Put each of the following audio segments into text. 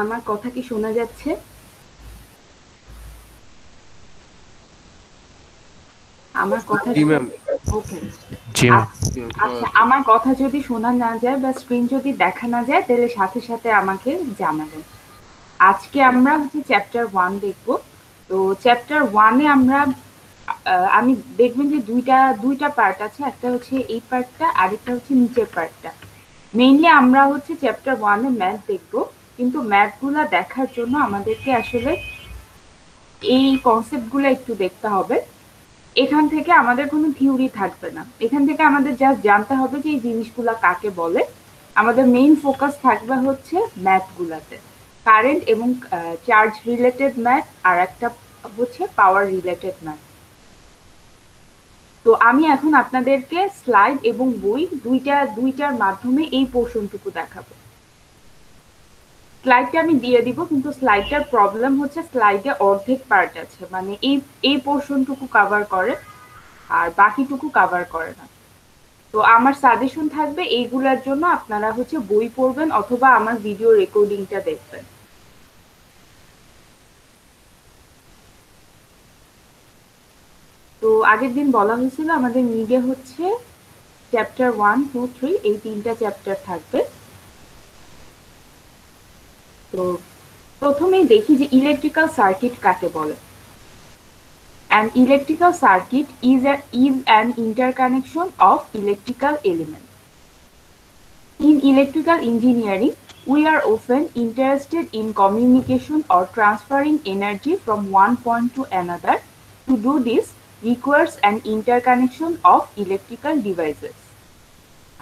আমার কথা কি শোনা যাচ্ছে? আমার কথা জি ম্যাম। ওকে। জি ম্যাম। আচ্ছা, আমার কথা যদি শোনা না যায় বা স্ক্রিন যদি দেখা না যায় তাহলে সাথে সাথে আমাকে জানাবেন। আজকে আমরা হচ্ছে চ্যাপ্টার 1 দেখব। তো চ্যাপ্টার 1 এ আমরা আমি দেখবেন যে দুইটা পার্ট আছে। একটা হচ্ছে এই পার্টটা, আরেকটা হচ্ছে নিচের পার্টটা। মেইনলি আমরা হচ্ছে চ্যাপ্টার 1 এ ম্যাথ দেখব। কিন্তু ম্যাথগুলা দেখার জন্য আমাদেরকে আসলে এই কনসেপ্টগুলো একটু দেখতে হবে। এখান থেকে আমাদের কোনো থিওরি থাকবে না। এখান থেকে আমাদের জাস্ট জানতে হবে যে এই জিনিসগুলা কাকে বলে। আমাদের মেইন ফোকাস থাকবে হচ্ছে ম্যাথগুলাতে। কারেন্ট এবং চার্জ রিলেটেড ম্যাথ, আর একটা হচ্ছে পাওয়ার রিলেটেড ম্যাথ। তো আমি এখন আপনাদেরকে স্লাইড এবং বই দুইটার মাধ্যমে এই পোর্শনটুকু দেখাবো। স্লাইডটা আমি দিয়ে দিব, কিন্তু স্লাইডটার প্রবলেম হচ্ছে স্লাইডে অর্ধেক পার্ট আছে, মানে এই পোর্শনটুকু কভার করে আর বাকিটুকু কভার করে না। তো আমার সাজেশন থাকবে এইগুলার জন্য আপনারা হচ্ছে বই পড়বেন অথবা আমার ভিডিও রেকর্ডিংটা দেখবেন। তো আগের দিন বলা হয়েছিল আমাদের নিডে হচ্ছে চ্যাপ্টার 1, 2, 3 এই তিনটা চ্যাপ্টার থাকবে। তো প্রথমেই দেখি যে ইলেকট্রিক্যাল সার্কিট কাকে বলে। An electrical circuit is an interconnection of electrical elements. In electrical engineering, we are often interested in communication or transferring energy from one point to another. To do this requires an interconnection of electrical devices.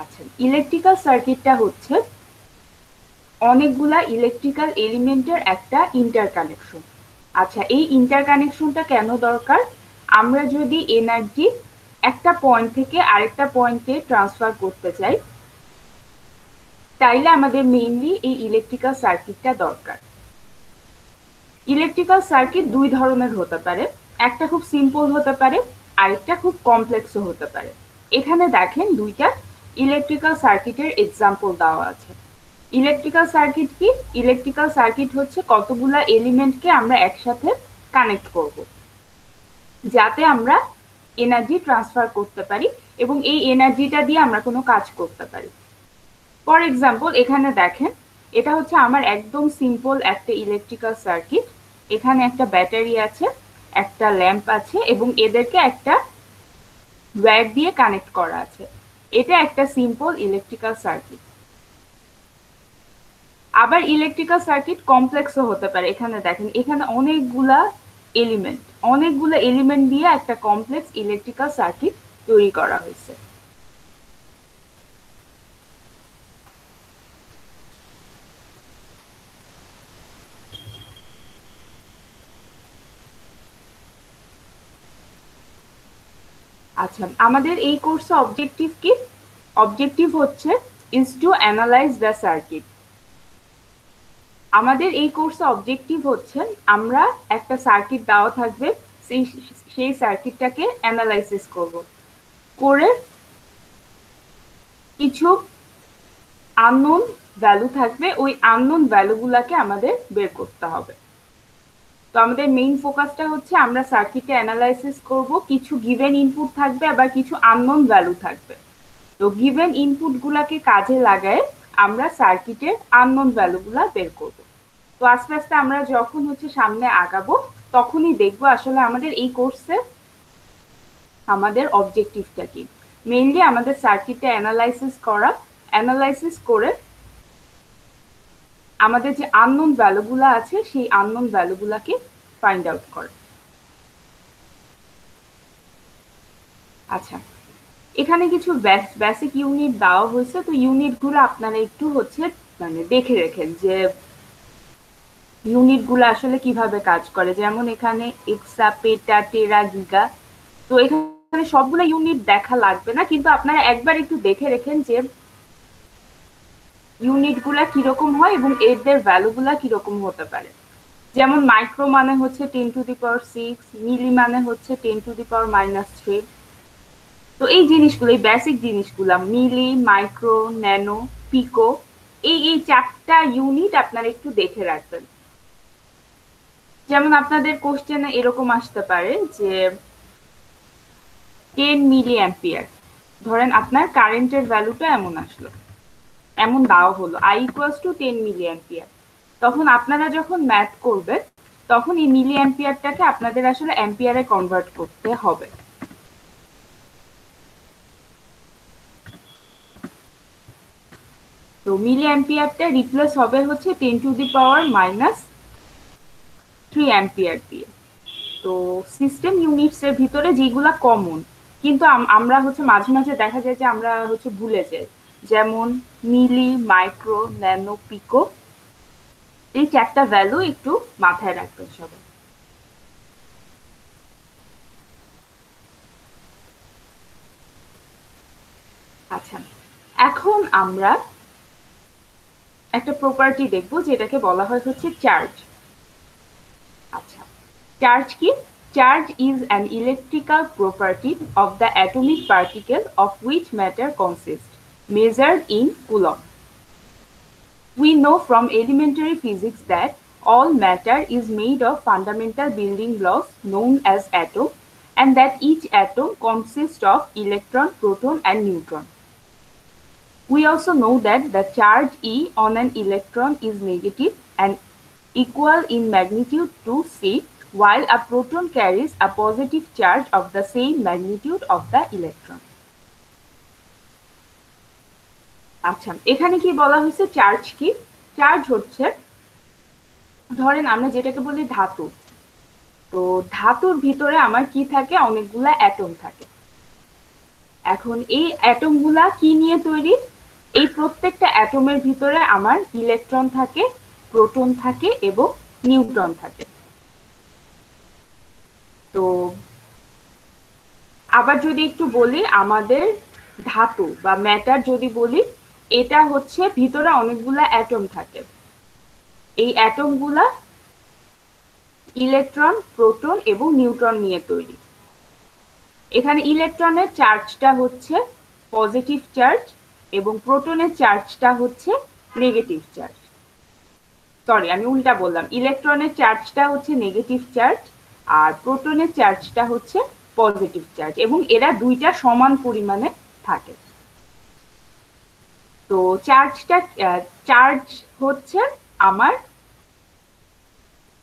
আচ্ছা, electrical সার্কিটটা হচ্ছে অনেকগুলা electrical এলিমেন্টের একটা interconnection. আচ্ছা, এই ইন্টারকানেকশনটা কেন দরকার? আমরা যদি এনার্জি একটা পয়েন্ট থেকে আরেকটা পয়েন্টে ট্রান্সফার করতে চাই, তাইলে আমাদের মেইনলি এই ইলেকট্রিক্যাল সার্কিটটা দরকার। ইলেকট্রিক্যাল সার্কিট দুই ধরনের হতে পারে। একটা খুব সিম্পল হতে পারে, আরেকটা খুব কমপ্লেক্সও হতে পারে। এখানে দেখেন দুইটা ইলেকট্রিক্যাল সার্কিটের এক্সাম্পল দেওয়া আছে। ইলেকট্রিক্যাল সার্কিট কি? ইলেকট্রিক্যাল সার্কিট হচ্ছে কতগুলা এলিমেন্টকে আমরা একসাথে কানেক্ট করব, যাতে আমরা এনার্জি ট্রান্সফার করতে পারি এবং এই এনার্জিটা দিয়ে আমরা কোনো কাজ করতে পারি। ফর এক্সাম্পল এখানে দেখেন, এটা হচ্ছে আমার একদম সিম্পল একটা ইলেকট্রিক্যাল সার্কিট। এখানে একটা ব্যাটারি আছে, একটা ল্যাম্প আছে এবং এদেরকে একটা ওয়্যার দিয়ে কানেক্ট করা আছে। এটা একটা সিম্পল ইলেকট্রিক্যাল সার্কিট। আবার ইলেকট্রিক্যাল সার্কিট কমপ্লেক্সও হতে পারে। এখানে দেখেন, এখানে অনেকগুলো এলিমেন্ট দিয়ে একটা কমপ্লেক্স ইলেকট্রিক্যাল সার্কিট তৈরি করা হয়েছে। আচ্ছা, আমাদের এই কোর্সে অবজেক্টিভ কি? অবজেক্টিভ হচ্ছে is to analyse the circuit. আমাদের এই কোর্সে অবজেক্টিভ হচ্ছে আমরা একটা সার্কিট দেওয়া থাকবে, সেই সার্কিটটাকে অ্যানালাইসিস করব, করে কিছু আননোন ভ্যালু থাকবে, ওই আননোন ভ্যালুগুলাকে আমাদের বের করতে হবে। তো আমাদের মেইন ফোকাসটা হচ্ছে আমরা সার্কিটে অ্যানালাইসিস করব, কিছু গিভেন ইনপুট থাকবে আবার কিছু আননোন ভ্যালু থাকবে। তো গিভেন ইনপুট গুলাকে কাজে লাগায় আমরা সার্কিটের আননোন ভ্যালুগুলা বের করব। তো আস্তে আস্তে আমরা যখন হচ্ছে সামনে আগাবো তখনই দেখবো আসলে আমাদের এই কোর্সে আমাদের অবজেক্টিভটা কি। মেইনলি আমাদের সার্কিটে অ্যানালাইসিস করা, অ্যানালাইসিস করে আমাদের যে আননোন ভ্যালুগুলো আছে সেই আননোন ভ্যালুগুলাকে ফাইন্ড আউট করে। আচ্ছা, এখানে কিছু বেসিক ইউনিট দেওয়া হয়েছে। তো ইউনিটগুলো আপনারা একটু হচ্ছে মানে দেখে রেখেন যে ইউনিটগুলো আসলে কিভাবে কাজ করে। যেমন এখানে এক্সা, পেটা, টেরা, গিগা। তো এখানে সবগুলো ইউনিট দেখা লাগবে না, কিন্তু আপনারা একবার একটু দেখে রেখেন যে ইউনিটগুলা কিরকম হয় এবং এদের ভ্যালুগুলা কিরকম হতে পারে। যেমন মাইক্রো মানে হচ্ছে 10⁻6, মিলি মানে হচ্ছে 10⁻−3। তো এই জিনিসগুলো, এই বেসিক জিনিসগুলা মিলি, মাইক্রো, ন্যানো, পিকো, এই চারটা ইউনিট আপনারা একটু দেখে রাখবেন। যেমন আপনাদের কোশ্চেনে এরকম আসতে পারে যে 10 মিলি অ্যাম্পিয়ার, ধরেন আপনার কারেন্টের ভ্যালুটা এমন আসলো, এমন দেওয়া হলো I equals to 10 milliampere. তখন আপনারা যখন ম্যাথ করবেন তখন এই মিলি অ্যাম্পিয়ারটাকে আপনাদের আসলে অ্যাম্পিয়ারে কনভার্ট করতে হবে। তো মিলি অ্যাম্পিয়ারটা রিপ্লেস হবে হচ্ছে 10 to the power minus 3 ampere দিয়ে। তো সিস্টেম ইউনিটস এর ভিতরে যেগুলা কমন, কিন্তু আমরা হচ্ছে মাঝে মাঝে দেখা যায় যে আমরা হচ্ছে ভুলে যাই, যেমন মিলি, মাইক্রো, ন্যানো, পিকো, এই চারটা ভ্যালু একটু মাথায় রাখবেন সবাই। আচ্ছা, এখন আমরা একটা প্রপার্টি দেখবো যেটাকে বলা হয় হচ্ছে চার্জ। আচ্ছা, চার্জ কি? Charge is an electrical property of the atomic particle of which matter consists, measured in coulomb. We know from elementary physics that all matter is made of fundamental building blocks known as atom, and that each atom consists of electron, proton, and neutron. We also know that the charge E on an electron is negative and equal in magnitude to C, while a proton carries a positive charge of the same magnitude of the electron. আচ্ছা, এখানে কি বলা হয়েছে? Charge কি? Charge হচ্ছে, ধরেন আমরা যেটাকে বলি ধাতু, তো ধাতুর ভিতরে আমার কি থাকে? অনেকগুলা অ্যাটম থাকে। এখন এই অ্যাটমগুলা কি নিয়ে তৈরি? এই প্রত্যেকটা অ্যাটমের ভিতরে আমার ইলেকট্রন থাকে, প্রোটন থাকে এবং নিউট্রন থাকে। তো আবার যদি একটু বলি, আমাদের ধাতু বা ম্যাটার যদি বলি, এটা হচ্ছে ভিতরে অনেকগুলা অ্যাটম থাকে। এই অ্যাটমগুলা ইলেকট্রন, প্রোটন এবং নিউট্রন নিয়ে তৈরি। এখানে ইলেকট্রনের চার্জটা হচ্ছে পজিটিভ চার্জ এবং প্রোটনের চার্জটা হচ্ছে নেগেটিভ চার্জ। সরি, আমি উল্টা বললাম, ইলেকট্রনের চার্জটা হচ্ছে নেগেটিভ চার্জ আর প্রোটনের চার্জটা হচ্ছে পজিটিভ চার্জ, এবং এরা দুইটা সমান পরিমাণে থাকে। তো চার্জ হচ্ছে আমার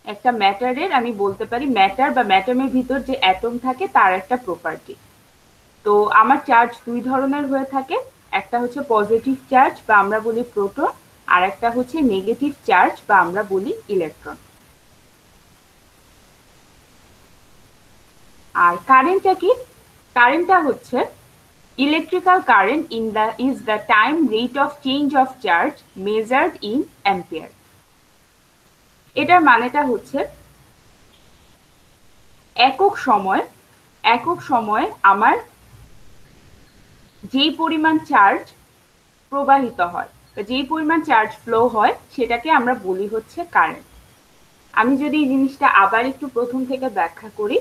একটা ম্যাটারের, আমি বলতে পারি ম্যাটার বা ম্যাটামের ভিতর যে অ্যাটম থাকে তার একটা প্রপার্টি। তো আমার চার্জ দুই ধরনের হয়ে থাকে, একটা হচ্ছে পজিটিভ চার্জ বা আমরা বলি প্রোটন, আর একটা হচ্ছে নেগেটিভ চার্জ বা আমরা বলি ইলেকট্রন। আর কারেন্টটা কি? কারেন্টটা হচ্ছে electrical current is the time rate of change of charge measured in ampere. এটার মানেটা হচ্ছে একক সময় আমার যেই পরিমাণ চার্জ প্রবাহিত হয় বা যেই পরিমাণ চার্জ ফ্লো হয় সেটাকে আমরা বলি হচ্ছে কারেন্ট। আমি যদি এই জিনিসটা আবার একটু প্রথম থেকে ব্যাখ্যা করি,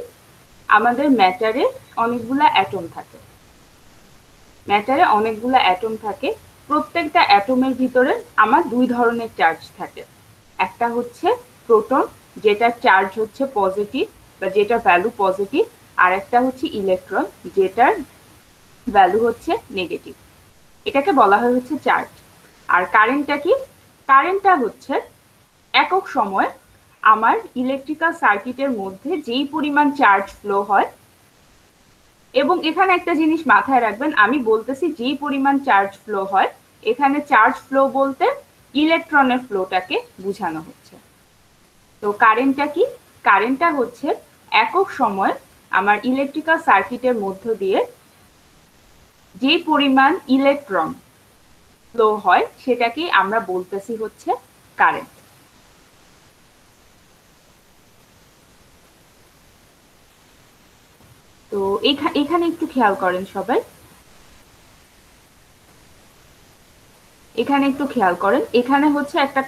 আমাদের ম্যাটারে অনেকগুলা অ্যাটম থাকে, প্রত্যেকটা অ্যাটমের ভিতরে আমার দুই ধরনের চার্জ থাকে। একটা হচ্ছে প্রোটন, যেটার চার্জ হচ্ছে পজিটিভ বা যেটা ভ্যালু পজিটিভ, আর একটা হচ্ছে ইলেকট্রন, যেটার ভ্যালু হচ্ছে নেগেটিভ। এটাকে বলা হয় হচ্ছে চার্জ। আর কারেন্টটা কি? কারেন্টটা হচ্ছে একক সময় আমার ইলেকট্রিক্যাল সার্কিটের মধ্যে যেই পরিমাণ চার্জ ফ্লো হয়, এবং এখানে একটা জিনিস মাথায় রাখবেন, আমি বলতেছি যেই পরিমাণ চার্জ ফ্লো হয়, এখানে চার্জ ফ্লো বলতে ইলেকট্রনের ফ্লোটাকে বোঝানো হচ্ছে। তো কারেন্টটা কি? কারেন্টটা হচ্ছে একক সময় আমার ইলেকট্রিক্যাল সার্কিটের মধ্য দিয়ে যে পরিমাণ ইলেকট্রন ফ্লো হয় সেটাকেই আমরা বলতেছি হচ্ছে কারেন্ট। তো এখানে একটু খেয়াল করেন সবাই, এখানে হচ্ছে একটা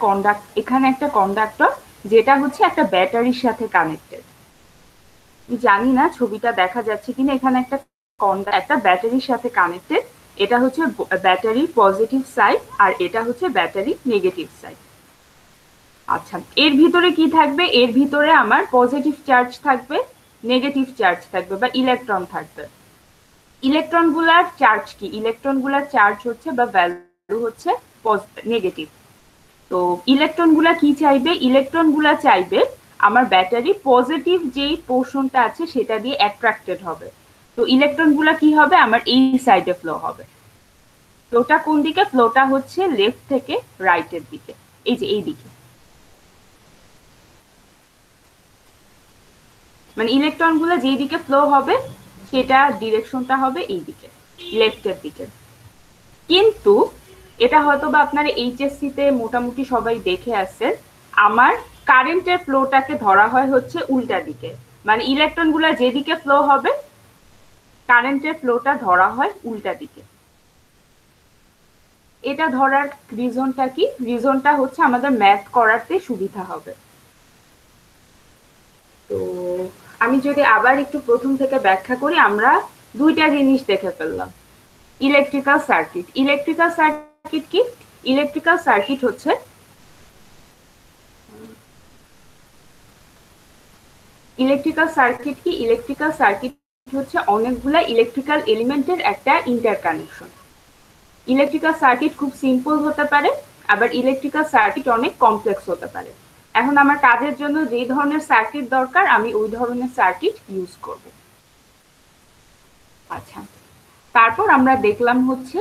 কন্ডাক্টর যেটা হচ্ছে একটা ব্যাটারির সাথে কানেক্টেড। জানি না ছবিটা দেখা যাচ্ছে কিনা, এখানে একটা ব্যাটারির সাথে কানেক্টেড এটা হচ্ছে ব্যাটারি পজিটিভ সাইড আর এটা হচ্ছে ব্যাটারি নেগেটিভ সাইড। আচ্ছা, এর ভিতরে কি থাকবে? এর ভিতরে আমার পজিটিভ চার্জ থাকবে, নেগেটিভ চার্জ থাকবে বা ইলেকট্রন থাকবে। ইলেকট্রনগুলার চার্জ কি? ইলেকট্রনগুলার চার্জ হচ্ছে বা ভ্যালু হচ্ছে নেগেটিভ। তো ইলেকট্রনগুলা কি চাইবে? ইলেকট্রনগুলা চাইবে আমার ব্যাটারি পজিটিভ যেই পোর্শনটা আছে সেটা দিয়ে অ্যাট্রাক্টেড হবে। তো ইলেকট্রনগুলা কি হবে? আমার এই সাইডে ফ্লো হবে। ফ্লোটা কোন দিকে? ফ্লোটা হচ্ছে লেফট থেকে রাইটের দিকে, এই যে এই দিকে। মানে ইলেকট্রনগুলো যেই দিকে ফ্লো হবে সেটা ডিরেকশনটা হবে এই দিকে, লেফটের দিকে। কিন্তু এটা হয়তো বা আপনারা এইচএসসি তে মোটামুটি সবাই দেখে আসছেন, আমার কারেন্টের ফ্লোটাকে ধরা হয় হচ্ছে উল্টা দিকে। মানে ইলেকট্রনগুলো যেদিকে ফ্লো হবে কারেন্টের ফ্লোটা ধরা হয় উল্টা দিকে। এটা ধরার রিজনটা কি? রিজনটা হচ্ছে আমাদের ম্যাথ করাতে সুবিধা হবে। তো আমি যদি আবার একটু প্রথম থেকে ব্যাখ্যা করি, আমরা দুইটা জিনিস দেখে ফেললাম। Electrical circuit. ইলেকট্রিক্যাল সার্কিট কি? ইলেকট্রিক্যাল সার্কিট হচ্ছে ইলেকট্রিক্যাল সার্কিট কি? ইলেকট্রিক্যাল সার্কিট হচ্ছে অনেকগুলা ইলেকট্রিক্যাল এলিমেন্টের একটা ইন্টারকানেকশন। ইলেকট্রিক্যাল সার্কিট খুব সিম্পল হতে পারে, আবার ইলেকট্রিক্যাল সার্কিট অনেক কমপ্লেক্স হতে পারে। এখন আমার কাজের জন্য যে ধরনের সার্কিট দরকার আমি ওই ধরনের সার্কিট ইউজ করব। আচ্ছা, তারপর আমরা দেখলাম হচ্ছে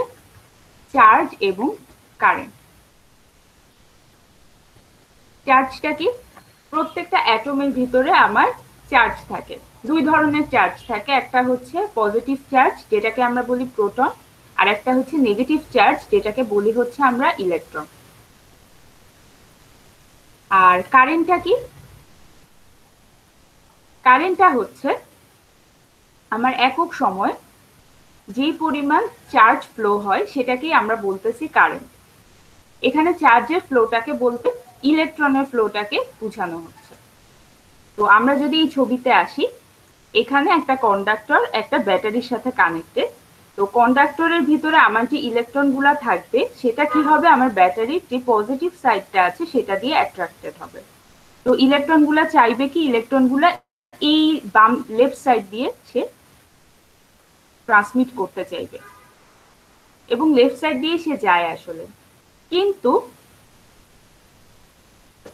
চার্জ এবং কারেন্ট। চার্জটা কি? প্রত্যেকটা অ্যাটমের ভিতরে আমার চার্জ থাকে। দুই ধরনের চার্জ থাকে, একটা হচ্ছে পজিটিভ চার্জ যেটাকে আমরা বলি প্রোটন, আর একটা হচ্ছে নেগেটিভ চার্জ যেটাকে বলি হচ্ছে আমরা ইলেকট্রন। আর কারেন্টটা কি? কারেন্টটা হচ্ছে আমার একক সময় যে পরিমাণ চার্জ ফ্লো হয় সেটাকেই আমরা বলতেছি কারেন্ট। এখানে চার্জের ফ্লোটাকে বলতে ইলেকট্রনের ফ্লোটাকে বোঝানো হচ্ছে। তো আমরা যদি এই ছবিতে আসি, এখানে একটা কন্ডাক্টর একটা ব্যাটারির সাথে কানেক্টেড। তো কন্ডাক্টরের ভিতরে আমার যে ইলেকট্রনগুলা থাকবে সেটা কি হবে? আমার ব্যাটারির যে পজিটিভ সাইডটা আছে সেটা দিয়ে অ্যাট্রাক্টেড হবে। তো ইলেকট্রনগুলা চাইবে কি? ইলেকট্রনগুলা এই বাম লেফট সাইড দিয়ে সে ট্রান্সমিট করতে চাইবে এবং লেফট সাইড দিয়ে সে যায় আসলে। কিন্তু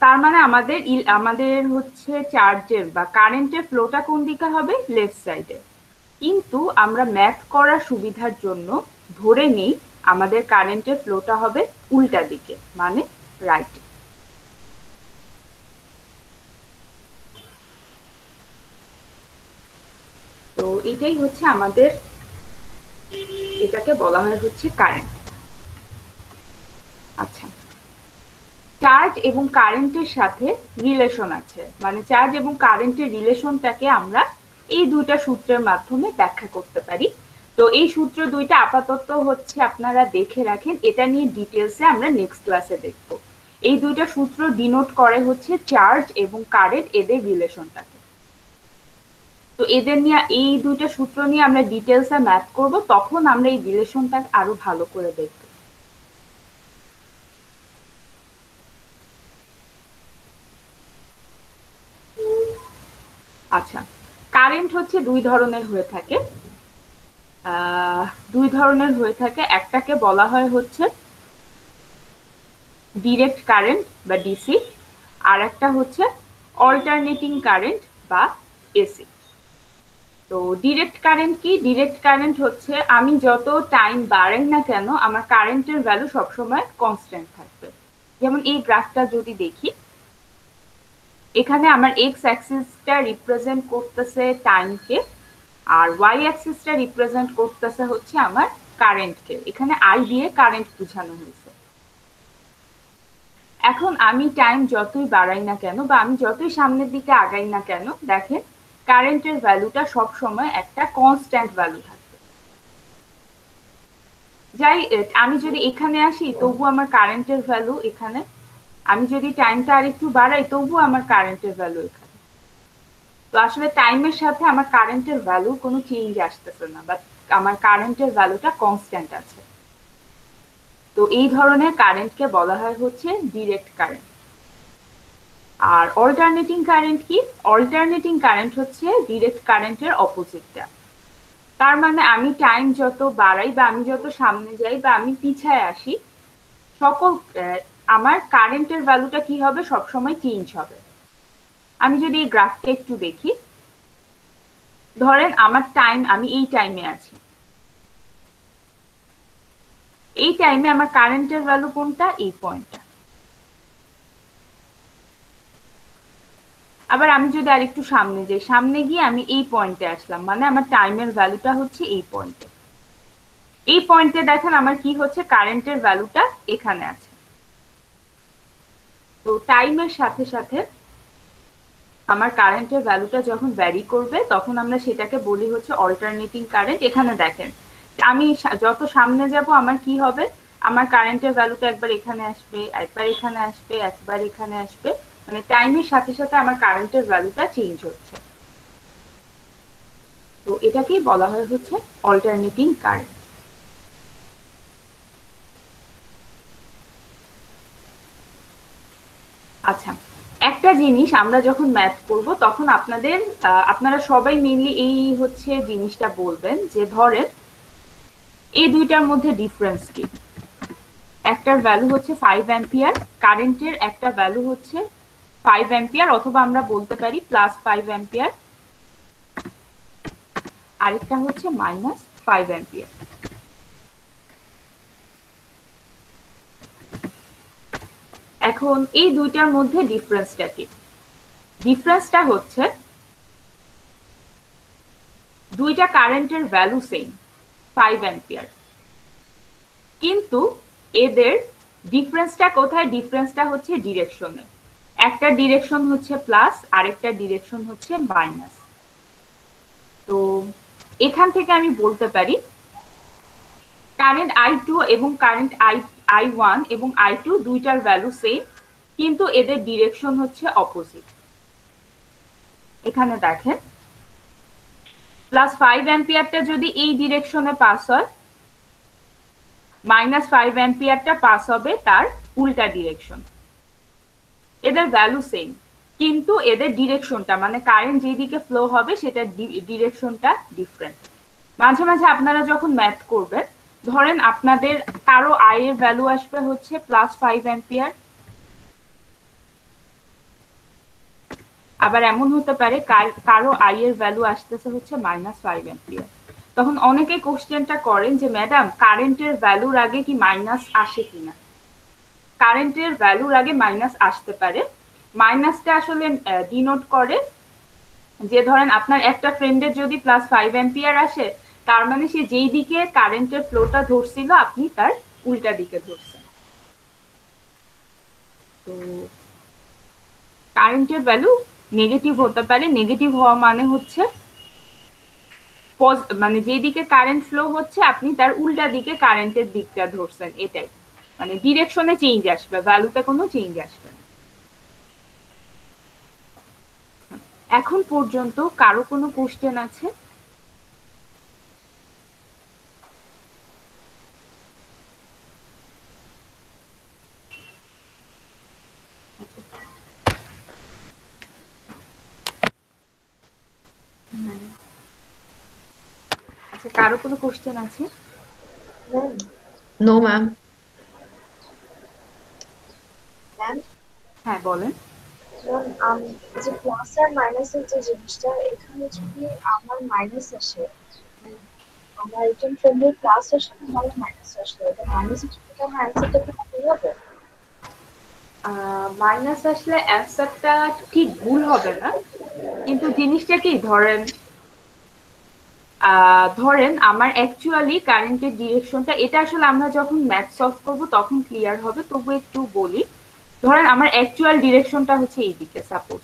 তার মানে আমাদের আমাদের হচ্ছে চার্জের বা কারেন্টের ফ্লোটা কোন দিকে হবে? লেফট সাইডে। কিন্তু আমরা ম্যাথ করার সুবিধার জন্য ধরে নেই আমাদের কারেন্টের ফ্লোটা হবে উল্টা দিকে, মানে রাইটে। তো এটাই হচ্ছে আমাদের, এটাকে বলা হয় হচ্ছে কারেন্ট। আচ্ছা, চার্জ এবং কারেন্টের সাথে রিলেশন আছে, মানে চার্জ এবং কারেন্টের রিলেশনটাকে আমরা এই দুইটা সূত্রের মাধ্যমে ব্যাখ্যা করতে পারি। তো এই সূত্র দুইটা আপাতত হচ্ছে আপনারা দেখে রাখেন, এটা নিয়ে ডিটেলসে আমরা নেক্সট ক্লাসে দেখব। এই দুইটা সূত্র ডিনোট করে হচ্ছে চার্জ এবং কারেন্ট এদের রিলেশনটাকে। তো এদের নিয়ে এই দুইটা সূত্র নিয়ে আমরা ডিটেলসে ম্যাথ করব, তখন আমরা এই রিলেশনটা আরো ভালো করে দেখব। আচ্ছা, কারেন্ট হচ্ছে দুই ধরনের হয়ে থাকে। দুই ধরনের হয়ে থাকে, একটাকে বলা হয় হচ্ছে ডিরেক্ট কারেন্ট বা ডিসি, আর একটা হচ্ছে অল্টারনেটিং কারেন্ট বা এসি। তো ডিরেক্ট কারেন্ট কি? ডিরেক্ট কারেন্ট হচ্ছে আমি যত টাইম বাড়াই না কেন আমার কারেন্টের ভ্যালু সবসময় কনস্ট্যান্ট থাকবে। যেমন এই গ্রাফটা যদি দেখি, এখানে আমার এক্স অ্যাক্সিসটা রিপ্রেজেন্ট করতেছে টাইমকে, আর ওয়াই অ্যাক্সিসটা রিপ্রেজেন্ট করতেছে হচ্ছে আমার কারেন্টকে। এখানে আই দিয়ে কারেন্ট বোঝানো হয়েছে। এখন আমি টাইম যতই বাড়াই না কেন বা আমি যতই সামনের দিকে আগাই না কেন, দেখেন কারেন্টের ভ্যালুটা সব সময় একটা কনস্ট্যান্ট ভ্যালু থাকবে। যাই আমি যদি এখানে আসি তবু আমার কারেন্টের ভ্যালু এখানে, আমি যদি টাইমটা আর একটু বাড়াই তবু আমার কারেন্টের ভ্যালু এখানে। তো আসলে টাইমের সাথে আমার কারেন্টের ভ্যালু কোনো চেঞ্জ আসতেছে না, বাট আমার কারেন্টের ভ্যালুটা কনস্ট্যান্ট আছে। তো এই ধরনের কারেন্টকে বলা হয় হচ্ছে ডিরেক্ট কারেন্ট। আর অল্টারনেটিং কারেন্ট কি? অল্টারনেটিং কারেন্ট হচ্ছে ডিরেক্ট কারেন্টের অপোজিটটা। তার মানে আমি টাইম যত বাড়াই বা আমি যত সামনে যাই বা আমি পিছায় আসি, সকল আমার কারেন্টের ভ্যালুটা কি হবে? সবসময় চেঞ্জ হবে। আমি যদি এই গ্রাফটা একটু দেখি, ধরেন আমার টাইম, আমি এই টাইমে আছি, এই টাইমে আমার কারেন্টের ভ্যালু কোনটা? এই পয়েন্টটা। আবার আমি যদি আরেকটু সামনে যাই, সামনে গিয়ে আমি এই পয়েন্টে আসলাম, মানে আমার টাইমের ভ্যালুটা হচ্ছে এই পয়েন্টে। এই পয়েন্টে দেখেন আমার কি হচ্ছে? কারেন্টের ভ্যালুটা এখানে আছে। তো টাইমের সাথে সাথে আমার কারেন্টের ভ্যালুটা যখন ভ্যারি করবে তখন আমরা সেটাকে বলি হচ্ছে অল্টারনেটিং কারেন্ট। এখানে দেখেন আমি যত সামনে যাব আমার কি হবে? আমার কারেন্টের ভ্যালুটা একবার এখানে আসবে, একবার এখানে আসবে, একবার এখানে আসবে, মানে টাইমের সাথে সাথে আমার কারেন্টের ভ্যালুটা চেঞ্জ হচ্ছে। তো এটাকেই বলা হয় হচ্ছে অল্টারনেটিং কারেন্ট। আচ্ছা, একটা জিনিস আমরা যখন ম্যাথ করব তখন আপনারা সবাই মেনলি এই হচ্ছে জিনিসটা বলবেন যে ধরেন এই দুইটার মধ্যে ডিফারেন্স কি? একটার ভ্যালু হচ্ছে 5 অ্যাম্পিয়ার, কারেন্টের একটা ভ্যালু হচ্ছে 5 অ্যাম্পিয়ার, অথবা আমরা বলতে পারি +5 অ্যাম্পিয়ার, আরেকটা হচ্ছে -5 অ্যাম্পিয়ার। এখন এই দুইটার মধ্যে ডিফারেন্সটা কি? ডিফারেন্সটা হচ্ছে দুইটা কারেন্টের ভ্যালু সেম, 5 অ্যাম্পিয়ার, কিন্তু এদের ডিফারেন্সটা কোথায়? ডিফারেন্সটা হচ্ছে ডিরেকশনে। একটা ডিরেকশন হচ্ছে প্লাস, আরেকটা ডিরেকশন হচ্ছে মাইনাস। তো এখান থেকে আমি বলতে পারি কারেন্ট I2 এবং কারেন্ট I1 এবং I2 দুইটার ভ্যালু সেম, কিন্তু এদের ডিরেকশন হচ্ছে অপোজিট। এখানে দেখেন +5 অ্যাম্পিয়ারটা যদি এই ডিরেকশনে পাস হয়, -5 অ্যাম্পিয়ারটা পাস হবে তার উল্টা ডিরেকশন। এদের ভ্যালু সেম, কিন্তু এদের ডিরেকশনটা, মানে কারেন্ট যেদিকে ফ্লো হবে সেটা ডিরেকশনটা ডিফারেন্ট। মাঝে মাঝে আপনারা যখন ম্যাথ করবেন, ধরেন আপনাদের কারো আই এর ভ্যালু আসবে হচ্ছে +5 অ্যাম্পিয়ার, আবার এমন হতে পারে কারো আই এর ভ্যালু আসতেছে হচ্ছে -5 অ্যাম্পিয়ার। তখন অনেকে কোশ্চেনটা করেন যে ম্যাডাম কারেন্টের ভ্যালুর আগে কি মাইনাস আসে কিনা? কারেন্টের ভ্যালুর আগে মাইনাস আসতে পারে। মাইনাসটা আসলে ডিনোট করে যে ধরেন আপনার একটা ফ্রেন্ডের যদি +5 অ্যাম্পিয়ার আসে, তার মানে সে যেই দিকে কারেন্টের ফ্লোটা ধরছিল আপনি তার উল্টা দিকে ধরছেন। তো কারেন্টের ভ্যালু নেগেটিভ হতে পারে। নেগেটিভ হওয়া মানে হচ্ছে মানে যেদিকে কারেন্ট ফ্লো হচ্ছে আপনি তার উল্টা দিকে কারেন্টের দিকটা ধরছেন, এটাই। মানে ডিরেকশনে চেঞ্জ আসবে, ভ্যালুতে কোনো চেঞ্জ আসবে না। এখন পর্যন্ত কারো কোনো কোশ্চেন আছে? আচ্ছা, কারো কোনো কোশ্চেন আছে? No ma'am. ম্যাম, হ্যাঁ বলেন। যে প্লাস আর মাইনাসের যে জিনিসটা, এখানে যদি আমার মাইনাস আসে, আমার একজন ফ্রেন্ডের প্লাস আসে, আমার মাইনাস আসলো, এটা মাইনাস যদি আমার অ্যান্সারটা কি ভুল হবে? মাইনাস আসলে অ্যান্সারটা ঠিক ভুল হবে না, কিন্তু জিনিসটা কি, ধরেন আমার অ্যাকচুয়ালি কারেন্টের ডিরেকশনটা, এটা আসলে আমরা যখন ম্যাথ সলভ করব তখন ক্লিয়ার হবে, তবু একটু বলি। ধরেন আমার অ্যাকচুয়াল ডিরেকশনটা হচ্ছে এইদিকে সাপোজ,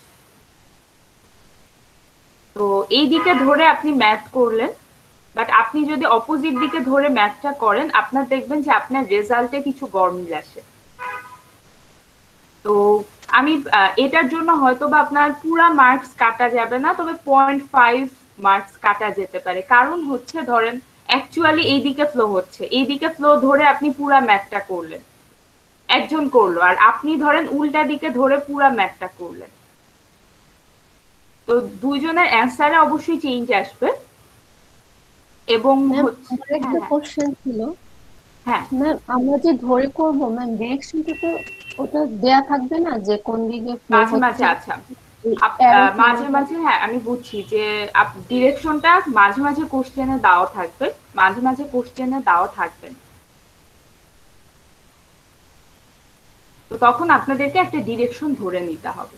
তো এই দিকে ধরে আপনি ম্যাথ করলেন, বাট আপনি যদি অপোজিট দিকে ধরে ম্যাথটা করেন আপনার দেখবেন যে আপনার রেজাল্টে কিছু গরমিল আসে। তো আমি এটার জন্য হয়তো বা আপনার পুরা মার্কস কাটা যাবে না, তবে 0.5 মার্কস কাটা যেতে পারে। কারণ হচ্ছে ধরেন অ্যাকচুয়ালি এইদিকে ফ্লো হচ্ছে, এইদিকে ফ্লো ধরে আপনি পুরা ম্যাথটা করলেন, একজন করলো, আর আপনি ধরেন উল্টা দিকে ধরে পুরা ম্যাথটা করলেন, তো দুইজনের অ্যান্সারে অবশ্যই চেঞ্জ আসবে। এবং ম্যাম হচ্ছে আমার হ্যাঁ একটা হ্যাঁ কোশ্চেন ছিল। হ্যাঁ ম্যাম আমরা যে ধরে করব ম্যাম, ডিরেকশনটা তো ওটা দেয়া থাকবে না যে কোন দিকে ফ্লো মাঝে মাঝে হচ্ছে? আচ্ছা অ্যারো মাঝে চিহ্নটা। মাঝে হ্যাঁ আমি বুঝছি যে ডিরেকশনটা মাঝে মাঝে কোশ্চেনে দেওয়া থাকবে, মাঝে মাঝে কোশ্চেনে দেওয়া থাকবে না। তো তখন আপনাদেরকে একটা ডিরেকশন ধরে নিতে হবে।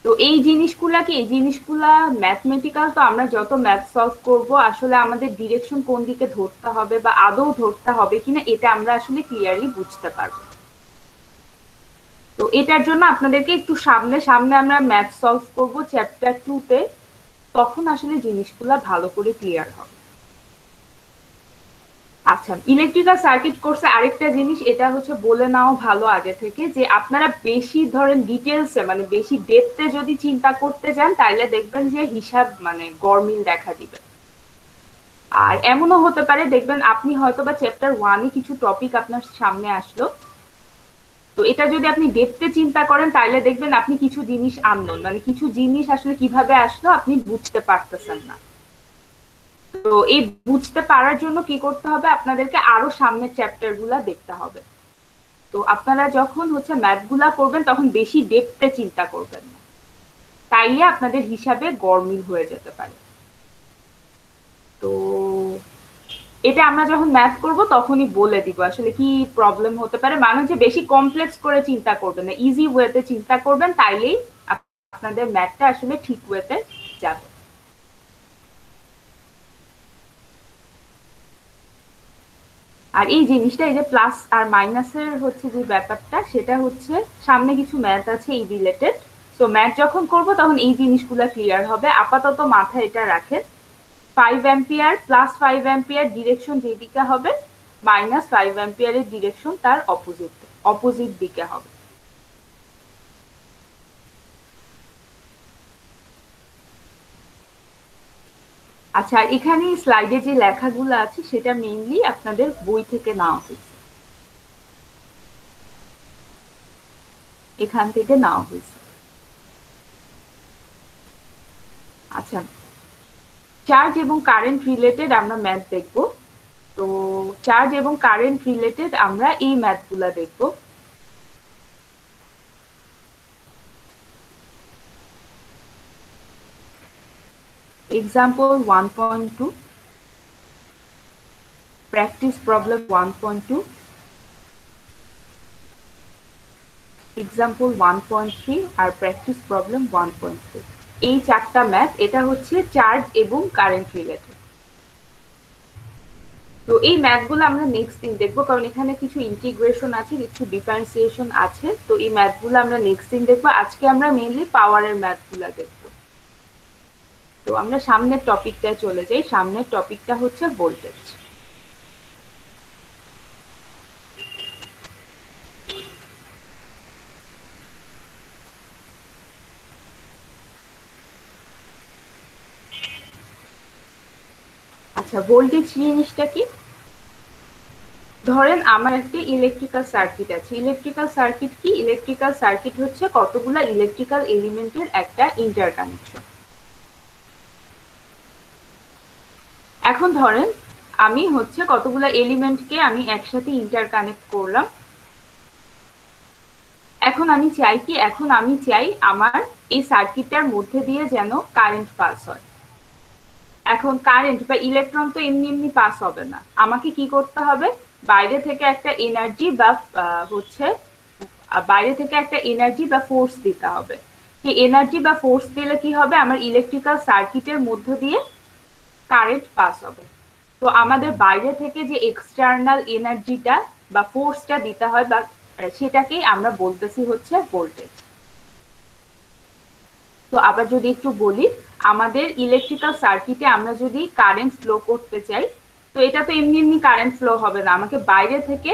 তো এই জিনিসগুলা ম্যাথমেটিক্যাল, তো আমরা যত ম্যাথ সলভ করব আসলে আমাদের ডিরেকশন কোন দিকে ধরতে হবে বা আদৌ ধরতে হবে কিনা এটা আমরা আসলে ক্লিয়ারলি বুঝতে পারবো। তো এটার জন্য আপনাদেরকে একটু সামনে সামনে আমরা ম্যাথ সলভ করব চ্যাপ্টার 2 তে, তখন আসলে জিনিসগুলা ভালো করে ক্লিয়ার হবে। আচ্ছা, ইলেকট্রিক্যাল সার্কিট কোর্সে আরেকটা জিনিস এটা হচ্ছে বলে নাও ভালো আগে থেকে, যে আপনারা বেশি ধরেন ডিটেলসে মানে বেশি ডেপথে যদি চিন্তা করতে যান তাহলে দেখবেন যে হিসাব মানে গরমিল দেখা দিবে। আর এমনও হতে পারে দেখবেন আপনি হয়তো বা চ্যাপ্টার 1-এ কিছু টপিক আপনার সামনে আসলো, তো এটা যদি আপনি ডেপথে চিন্তা করেন তাহলে দেখবেন আপনি কিছু জিনিস আননোন, মানে কিছু জিনিস আসলে কিভাবে আসলো আপনি বুঝতে পারতেছেন না। তো এই বুঝতে পারার জন্য কি করতে হবে, আপনাদেরকে আরো সামনের চ্যাপ্টার গুলা দেখতে হবে। তো আপনারা যখন হচ্ছে ম্যাথ গুলা করবেন তখন বেশি ডেপথে চিন্তা করবেন না, তাইলে আপনাদের হিসাবে গরমিল হয়ে যেতে পারে। তো এটা আমরা যখন ম্যাথ করব তখনই বলে দিব আসলে কি প্রবলেম হতে পারে, মানে যে বেশি কমপ্লেক্স করে চিন্তা করবেন না, ইজি ওয়েতে চিন্তা করবেন, তাইলেই আপনাদের ম্যাথটা আসলে ঠিক ওয়েতে যাবে। আর এই জিনিসটা, এই যে প্লাস আর মাইনাসের হচ্ছে যে ব্যাপারটা, সেটা হচ্ছে সামনে কিছু ম্যাথ আছে এই রিলেটেড। তো ম্যাথ যখন করব তখন এই জিনিসগুলো ক্লিয়ার হবে, আপাতত মাথায় এটা রাখেন। 5 অ্যাম্পিয়ার প্লাস 5 অ্যাম্পিয়ার ডিরেকশন যেদিকে হবে, মাইনাস 5 অ্যাম্পিয়ারের ডিরেকশন তার অপোজিট অপোজিট দিকে হবে। আচ্ছা, এখানে স্লাইডে যে লেখাগুলো আছে সেটা মেইনলি আপনাদের বই থেকে নেওয়া হয়েছে, এখান থেকে নেওয়া হয়েছে। আচ্ছা, চার্জ এবং কারেন্ট রিলেটেড আমরা ম্যাথ দেখব। তো চার্জ এবং কারেন্ট রিলেটেড আমরা এই ম্যাথগুলা দেখব। এক্সাম্পল 1.2, প্র্যাকটিস প্রবলেম 1.2, এক্সাম্পল 1.3 আর প্র্যাকটিস প্রবলেম 1.3। এই চারটা ম্যাথ, এটা হচ্ছে চার্জ এবং কারেন্ট রিলেটেড। তো এই ম্যাথগুলো আমরা নেক্সট দিন দেখবো, কারণ এখানে কিছু ইন্টিগ্রেশন আছে, কিছু ডিফারেন্সিয়েশন আছে, তো এই ম্যাথগুলো আমরা নেক্সট দিন দেখবো। আজকে আমরা মেইনলি পাওয়ারের ম্যাথগুলো দেখবো। তো আমরা সামনের টপিকটায় চলে যাই। সামনের টপিকটা হচ্ছে ভোল্টেজ। আচ্ছা, ভোল্টেজ জিনিসটা কি? ধরেন আমার একটা ইলেকট্রিক্যাল সার্কিট আছে। ইলেকট্রিক্যাল সার্কিট কি? ইলেকট্রিক্যাল সার্কিট হচ্ছে কতগুলা ইলেকট্রিক্যাল এলিমেন্টের একটা ইন্টারকানেকশন। এখন ধরেন আমি হচ্ছে কতগুলা এলিমেন্টকে আমি একসাথে ইন্টারকানেক্ট করলাম। এখন আমি চাই কি, এখন আমি চাই আমার এই সার্কিটটার মধ্যে দিয়ে যেন কারেন্ট পাস হয়। এখন কারেন্ট বা ইলেকট্রন তো এমনি এমনি পাস হবে না, আমাকে কি করতে হবে, বাইরে থেকে একটা এনার্জি বা হচ্ছে বাইরে থেকে একটা এনার্জি বা ফোর্স দিতে হবে। সেই এনার্জি বা ফোর্স দিলে কি হবে, আমার ইলেকট্রিক্যাল সার্কিটের মধ্য দিয়ে কারেন্ট পাস হবে। তো আমাদের বাইরে থেকে যে এক্সটার্নাল এনার্জিটা বা ফোর্সটা দিতে হয় বা সেটাকেই আমরা বলতেছি হচ্ছে ভোল্টেজ। তো আবার যদি একটু বলি, আমাদের ইলেকট্রিক্যাল সার্কিটে আমরা যদি কারেন্ট ফ্লো করতে চাই, তো এটা তো এমনি এমনি কারেন্ট ফ্লো হবে না, আমাকে বাইরে থেকে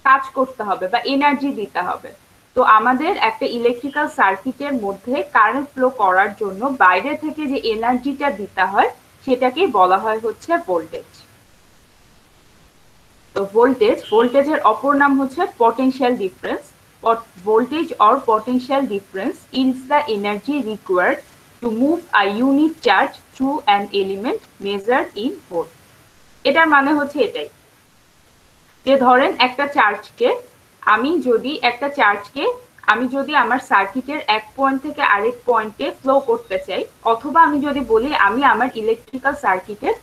কাজ করতে হবে বা এনার্জি দিতে হবে। তো আমাদের একটা ইলেকট্রিক্যাল সার্কিটের মধ্যে কারেন্ট ফ্লো করার জন্য বাইরে থেকে যে এনার্জিটা দিতে হয় সেটাকে বলা হয় হচ্ছে ভোল্টেজ। তো ভোল্টেজের অপর নাম হচ্ছে potential difference. Voltage or potential difference is the energy required to move a unit charge through an element measured in volt. এটার মানে হচ্ছে এটাই যে ধরেন আমি যদি আমার সার্কিটের এক পয়েন্ট থেকে আরেক পয়েন্টে ফ্লো করতে চাই, অথবা আমি যদি বলি আমি আমার ইলেকট্রিক্যাল সার্কিটের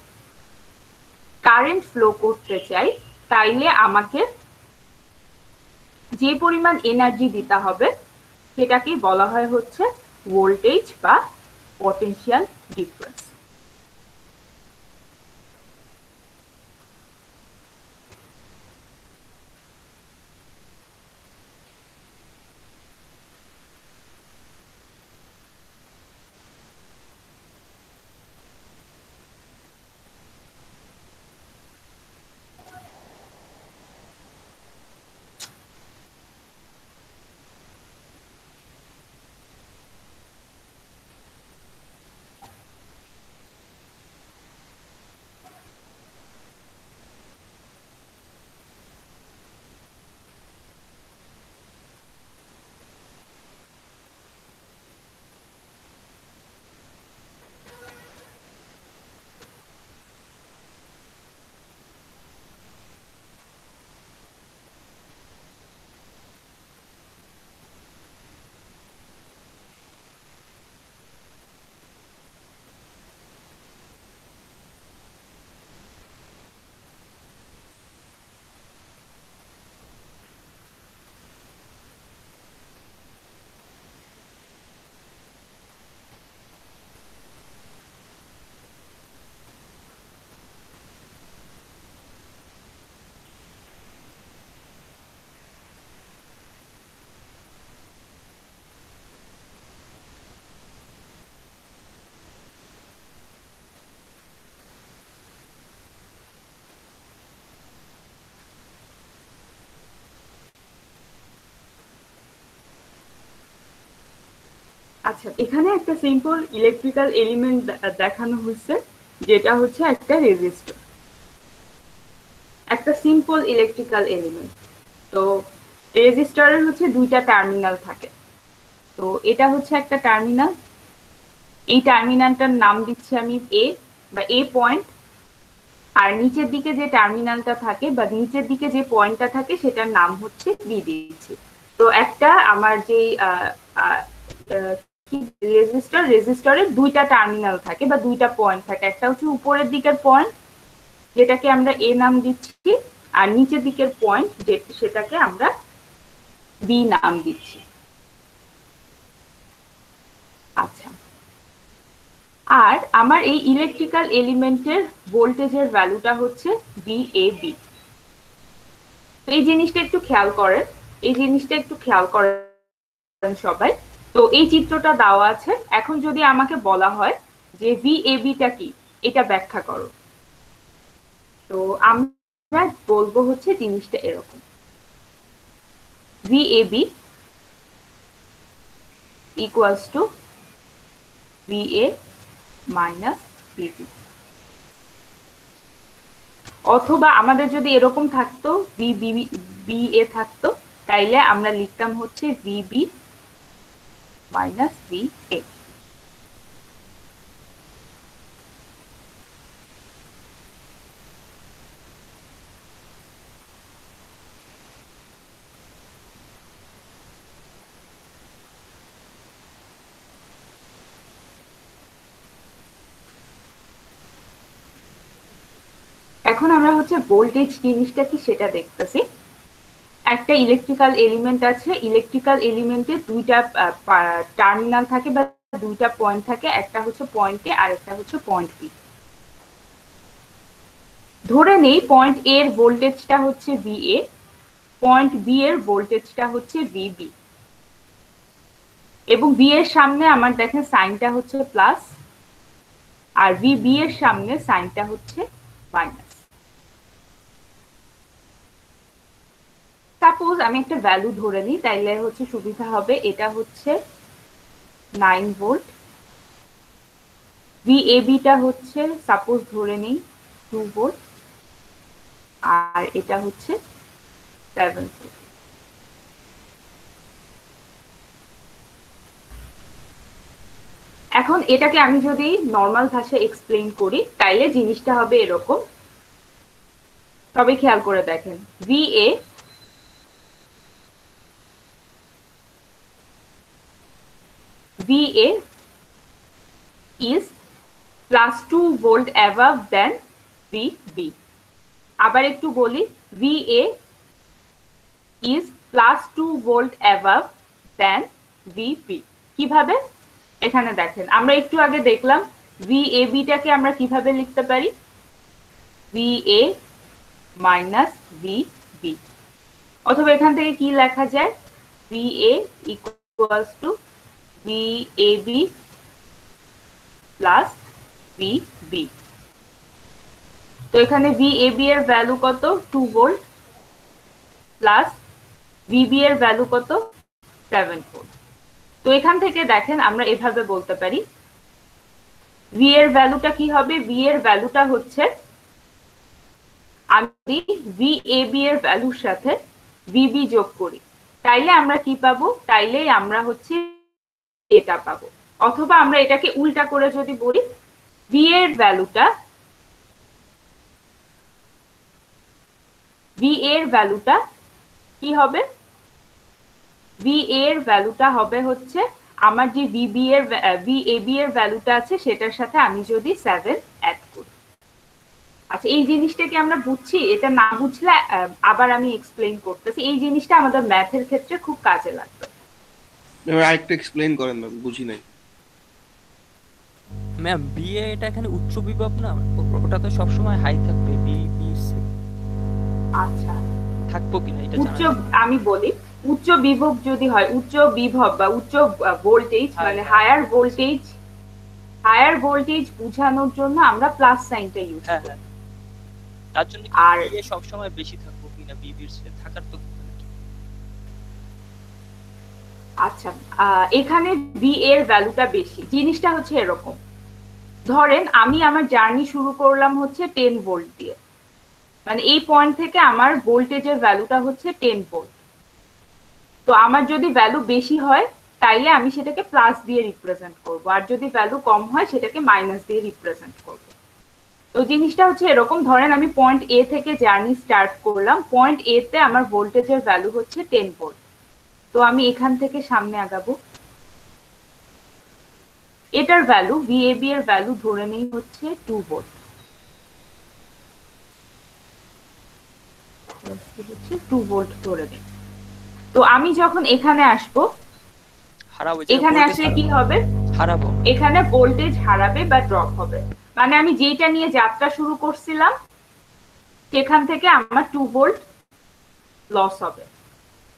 কারেন্ট ফ্লো করতে চাই, তাইলে আমাকে যে পরিমাণ এনার্জি দিতে হবে সেটাকে বলা হয় হচ্ছে ভোল্টেজ বা পটেনশিয়াল ডিফারেন্স। আচ্ছা, এখানে একটা সিম্পল ইলেকট্রিক্যাল এলিমেন্ট দেখানো হয়েছে, যেটা হচ্ছে একটা রেজিস্টর, একটা সিম্পল ইলেকট্রিক্যাল এলিমেন্ট। তো রেজিস্টরের হচ্ছে দুইটা টার্মিনাল থাকে। তো এটা হচ্ছে একটা টার্মিনাল, এই টার্মিনালটার নাম দিচ্ছি আমি এ বা এ পয়েন্ট, আর নিচের দিকে যে টার্মিনালটা থাকে বা নিচের দিকে যে পয়েন্টটা থাকে সেটার নাম হচ্ছে বি দিচ্ছি। তো একটা আমার যে রেজিস্টরের দুইটা টার্মিনাল থাকে বা দুইটা পয়েন্ট থাকে, একটা হচ্ছে উপরের দিকের পয়েন্ট যেটাকে আমরা এ নাম দিচ্ছি, আর নিচের দিকের পয়েন্ট সেটাকে আমরা বি নাম দিচ্ছি। আচ্ছা, আর আমার এই ইলেকট্রিক্যাল এলিমেন্টের ভোল্টেজের ভ্যালুটা হচ্ছে VAB। এই জিনিসটা একটু খেয়াল করেন সবাই। তো এই চিত্রটা দেওয়া আছে, এখন যদি আমাকে বলা হয় যে VAB-টা কি, এটা ব্যাখ্যা করো, তো আমরা বলবো হচ্ছে জিনিসটা এরকম, VAB equals to VA minus VB। অথবা আমাদের যদি এরকম থাকতো VA থাকতো, তাইলে আমরা লিখতাম হচ্ছে VB minus VA। এখন আমরা হচ্ছে ভোল্টেজ জিনিসটা কি সেটা দেখতেছি। একটা ইলেকট্রিক্যাল এলিমেন্ট আছে, ইলেকট্রিক্যাল এলিমেন্টে দুইটা টার্মিনাল থাকে বা দুইটা পয়েন্ট থাকে, একটা হচ্ছে পয়েন্ট এ আর একটা হচ্ছে পয়েন্ট বি। ধরে নেই পয়েন্ট এ এর ভোল্টেজটা হচ্ছে VA, পয়েন্ট বি এর ভোল্টেজটা হচ্ছে VB, এবং বি এর সামনে আমার দেখেন সাইনটা হচ্ছে প্লাস, আর VB এর সামনে সাইনটা হচ্ছে মাইনাস। সাপোজ আমি একটা ভ্যালু ধরে নিই, তাইলে হচ্ছে সুবিধা হবে। এটা হচ্ছে 9 ভোল্ট, ভিএবিটা হচ্ছে সাপোজ ধরে নিই 2 ভোল্ট, আর এটা হচ্ছে 7 ভোল্ট। এখন এটাকে আমি যদি নর্মাল ভাষায় এক্সপ্লেইন করি তাইলে জিনিসটা হবে এরকম। তবে খেয়াল করে দেখেন, VA is +2 volt above than VB। আবার একটু বলি, VA is +2 volt above than VB। কিভাবে? এখানে দেখেন, আমরা একটু আগে দেখলাম VAB টাকে আমরা কিভাবে লিখতে পারি, VA minus VB, অথবা এখান থেকে কি লেখা যায়, VA equals to VAB plus VB। তো এখানে VAB এর ভ্যালু কত, 2 ভোল্ট, প্লাস VB এর ভ্যালু কত, 7 ভোল্ট। তো এখান থেকে দেখেন আমরা এভাবে বলতে পারি, V এর ভ্যালুটা কি হবে, V এর ভ্যালুটা হচ্ছে, আমি VAB এর ভ্যালুর সাথে VB যোগ করি, তাইলে আমরা কি পাবো, তাইলে আমরা হচ্ছে এটা পাবো। অথবা আমরা এটাকে উল্টা করে যদি বলি, V এর ভ্যালুটা কি হবে, V এর ভ্যালুটা হবে হচ্ছে আমার যে VAB এর ভ্যালুটা আছে সেটার সাথে আমি যদি 7 অ্যাড করি। আচ্ছা, এই জিনিসটা কি আমরা বুঝছি? এটা না বুঝলে আবার আমি এক্সপ্লেইন করতেছি, এই জিনিসটা আমাদের ম্যাথের ক্ষেত্রে খুব কাজে লাগবে। আরেকটু এক্সপ্লেইন করেন ম্যাম, বুঝি নাই। ম্যাম বিএ এটা এখানে উচ্চ বিভব না, ওটা তো সবসময় হাই থাকবে, বিবি আচ্ছা, থাকবো কিনা এটা উচ্চ, জানা। আমি বলি, উচ্চ বিভব যদি হয়, উচ্চ বিভব বা উচ্চ ভোল্টেজ মানে হায়ার ভোল্টেজ বোঝানোর জন্য আমরা প্লাস সাইনটা ইউজ করি। হ্যাঁ, তার জন্য আর বিএ সবসময় বেশি থাকবো কিনা বিবির চেয়ে, থাকার তো কথা নাকি? আচ্ছা, এখানে বি এর ভ্যালুটা বেশি। জিনিসটা হচ্ছে এরকম, ধরেন আমি আমার জার্নি শুরু করলাম হচ্ছে 10 ভোল্ট দিয়ে, মানে এই পয়েন্ট থেকে আমার ভোল্টেজের ভ্যালুটা হচ্ছে 10 ভোল্ট। তো আমার যদি ভ্যালু বেশি হয় তাইলে আমি সেটাকে প্লাস দিয়ে রিপ্রেজেন্ট করব, আর যদি ভ্যালু কম হয় সেটাকে মাইনাস দিয়ে রিপ্রেজেন্ট করব। তো জিনিসটা হচ্ছে এরকম, ধরেন আমি পয়েন্ট এ থেকে জার্নি স্টার্ট করলাম, পয়েন্ট এ তে আমার ভোল্টেজের ভ্যালু হচ্ছে 10 ভোল্ট। তো আমি এখান থেকে সামনে আগাবো, এটার ভ্যালু ভিএবি এর ভ্যালু ধরে নেই হচ্ছে 2 ভোল্ট, 2 ভোল্ট ধরে নেই। তো আমি যখন এখানে আসবো, এখানে আসলে কি হবে, হারাবো, এখানে ভোল্টেজ হারাবে বা ড্রপ হবে, মানে আমি যেটা নিয়ে যাত্রা শুরু করছিলাম সেখান থেকে আমার 2 ভোল্ট লস হবে।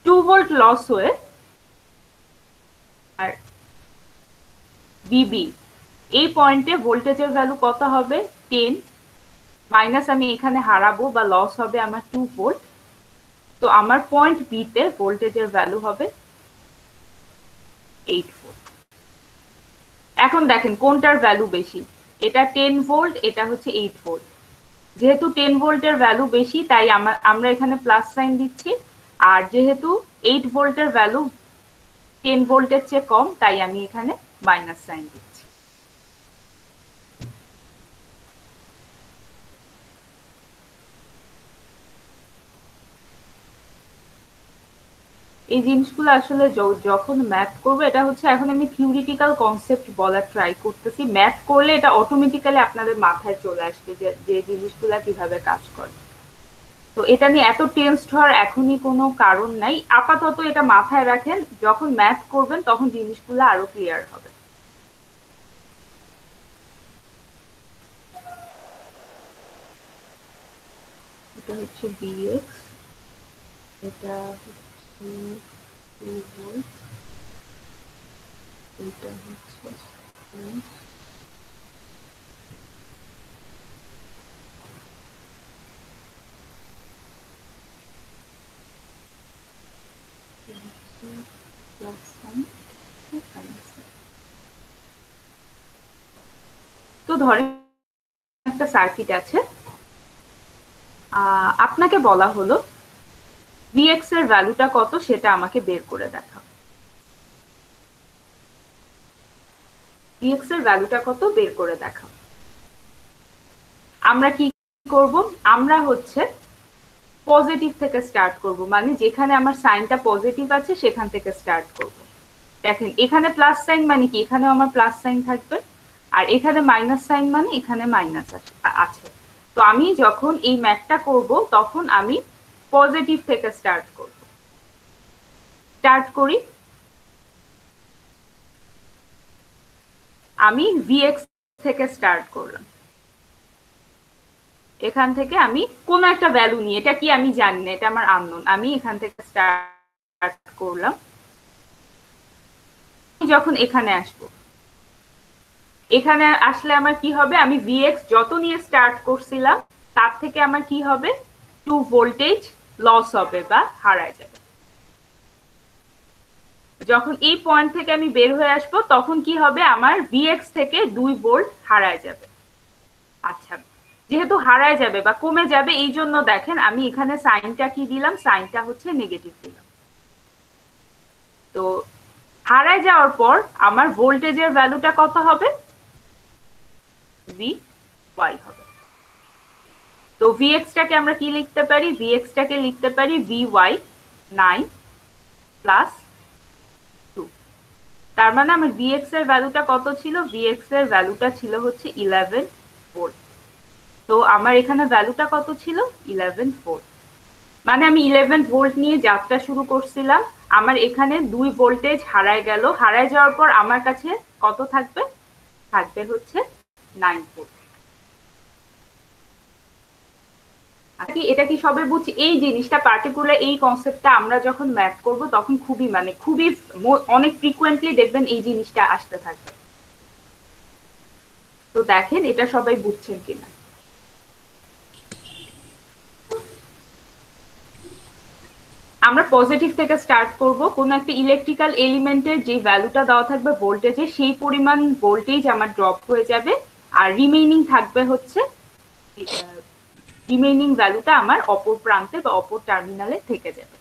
2 ভোল্ট লস হয়ে আর বিবি এই পয়েন্টে ভোল্টেজের ভ্যালু কত হবে, 10 মাইনাস আমি এখানে হারাবো বা লস হবে আমার 2 ভোল্ট। তো আমার পয়েন্ট বি তে ভোল্টেজের ভ্যালু হবে 8 ভোল্ট। এখন দেখেন কোনটার ভ্যালু বেশি, এটা 10 ভোল্ট, এটা হচ্ছে 8 ভোল্ট। যেহেতু 10 ভোল্টের ভ্যালু বেশি তাই আমরা এখানে প্লাস সাইন দিচ্ছি, আর যেহেতু 8 ভোল্টের ভ্যালু 10 ভোল্টের চেয়ে কম তাই আমি এখানে মাইনাস সাইন দিচ্ছি। এই জিনিসগুলো আসলে যখন ম্যাথ করবো, এটা হচ্ছে এখন আমি থিওরিটিক্যাল কনসেপ্ট বলার ট্রাই করতেছি, ম্যাথ করলে এটা অটোমেটিক্যালি আপনাদের মাথায় চলে আসবে যে জিনিসগুলা কিভাবে কাজ করে। তো এটা নিয়ে এত টেনসড হওয়ার এখনই কোনো কারণ নাই, আপাতত এটা মাথায় রাখেন, যখন ম্যাথ করবেন তখন জিনিসগুলো আরো ক্লিয়ার হবে। এটা হচ্ছে বিএক্স, এটা হচ্ছে 2 ভোল্ট, এটা হচ্ছে তো ধরেন একটা সার্কিট আছে, আপনাকে বলা হলো Vx এর ভ্যালুটা কত সেটা আমাকে বের করে দেখাও। Vx এর ভ্যালুটা কত বের করে দেখাও। আমরা কি করব, আমরা হচ্ছে পজিটিভ থেকে স্টার্ট করব, মানে যেখানে আমার সাইনটা পজিটিভ আছে সেখান থেকে স্টার্ট করব। দেখেন এখানে প্লাস সাইন মানে কি, এখানেও আমার প্লাস সাইন থাকবে, আর এখানে মাইনাস সাইন মানে এখানে মাইনাস আছে। তো আমি যখন এই ম্যাথটা করব তখন আমি পজিটিভ থেকে স্টার্ট করব। স্টার্ট করি, আমি Vx থেকে স্টার্ট করলাম। এখান থেকে আমি কোন একটা ভ্যালু নিয়ে, এটা কি আমি জানি না, এটা আমার আননোন, আমি এখান থেকে স্টার্ট করলাম। যখন এখানে আসব, এখানে আসলে আমার কি হবে, আমি Vx যত নিয়ে স্টার্ট করছিলাম তার থেকে আমার কি হবে, 2 ভোল্টেজ লস হবে বা হারায় যাবে। যখন এই পয়েন্ট থেকে আমি বের হয়ে আসবো তখন কি হবে, আমার Vx থেকে 2 ভোল্ট হারায় যাবে। আচ্ছা, যেহেতু হারায় যাবে বা কমে যাবে, এই জন্য দেখেন আমি এখানে সাইনটা কি দিলাম, সাইনটা হচ্ছে নেগেটিভ দিলাম। তো হারায় যাওয়ার পর আমার ভোল্টেজের ভ্যালুটা কত হবে, Vy হবে। তো Vx টাকে আমরা কি লিখতে পারি, Vx টাকে লিখতে পারি Vy 9 প্লাস 2। তার মানে আমার Vx এর ভ্যালুটা কত ছিল, Vx এর ভ্যালুটা ছিল হচ্ছে 11 ভোল্ট। তো আমার এখানে ভ্যালুটা কত ছিল, 11 ভোল্ট। মানে আমি 11 ভোল্ট নিয়ে যাত্রা শুরু করছিলাম, আমার এখানে 2 ভোল্টেজ হারায় গেল, হারায় যাওয়ার পর আমার কাছে কত থাকবে, থাকবে হচ্ছে 9 ভোল্ট। এটা কি সবে বুঝছি, এই জিনিসটা পার্টিকুলার এই কনসেপ্টটা আমরা যখন ম্যাথ করব তখন খুবই অনেক ফ্রিকুয়েন্টলি দেখবেন এই জিনিসটা আসতে থাকবে। তো দেখেন এটা সবাই বুঝছেন কিনা। আমরা পজিটিভ থেকে স্টার্ট করব, কোন একটা ইলেকট্রিক্যাল এলিমেন্টের যে ভ্যালুটা দেওয়া থাকবে ভোল্টেজে, সেই পরিমাণ ভোল্টেজ আমার ড্রপ হয়ে যাবে, আর রিমেইনিং থাকবে হচ্ছে রিমেইনিং ভ্যালুটা আমার অপর প্রান্তে বা অপর টার্মিনালে থেকে যাবে।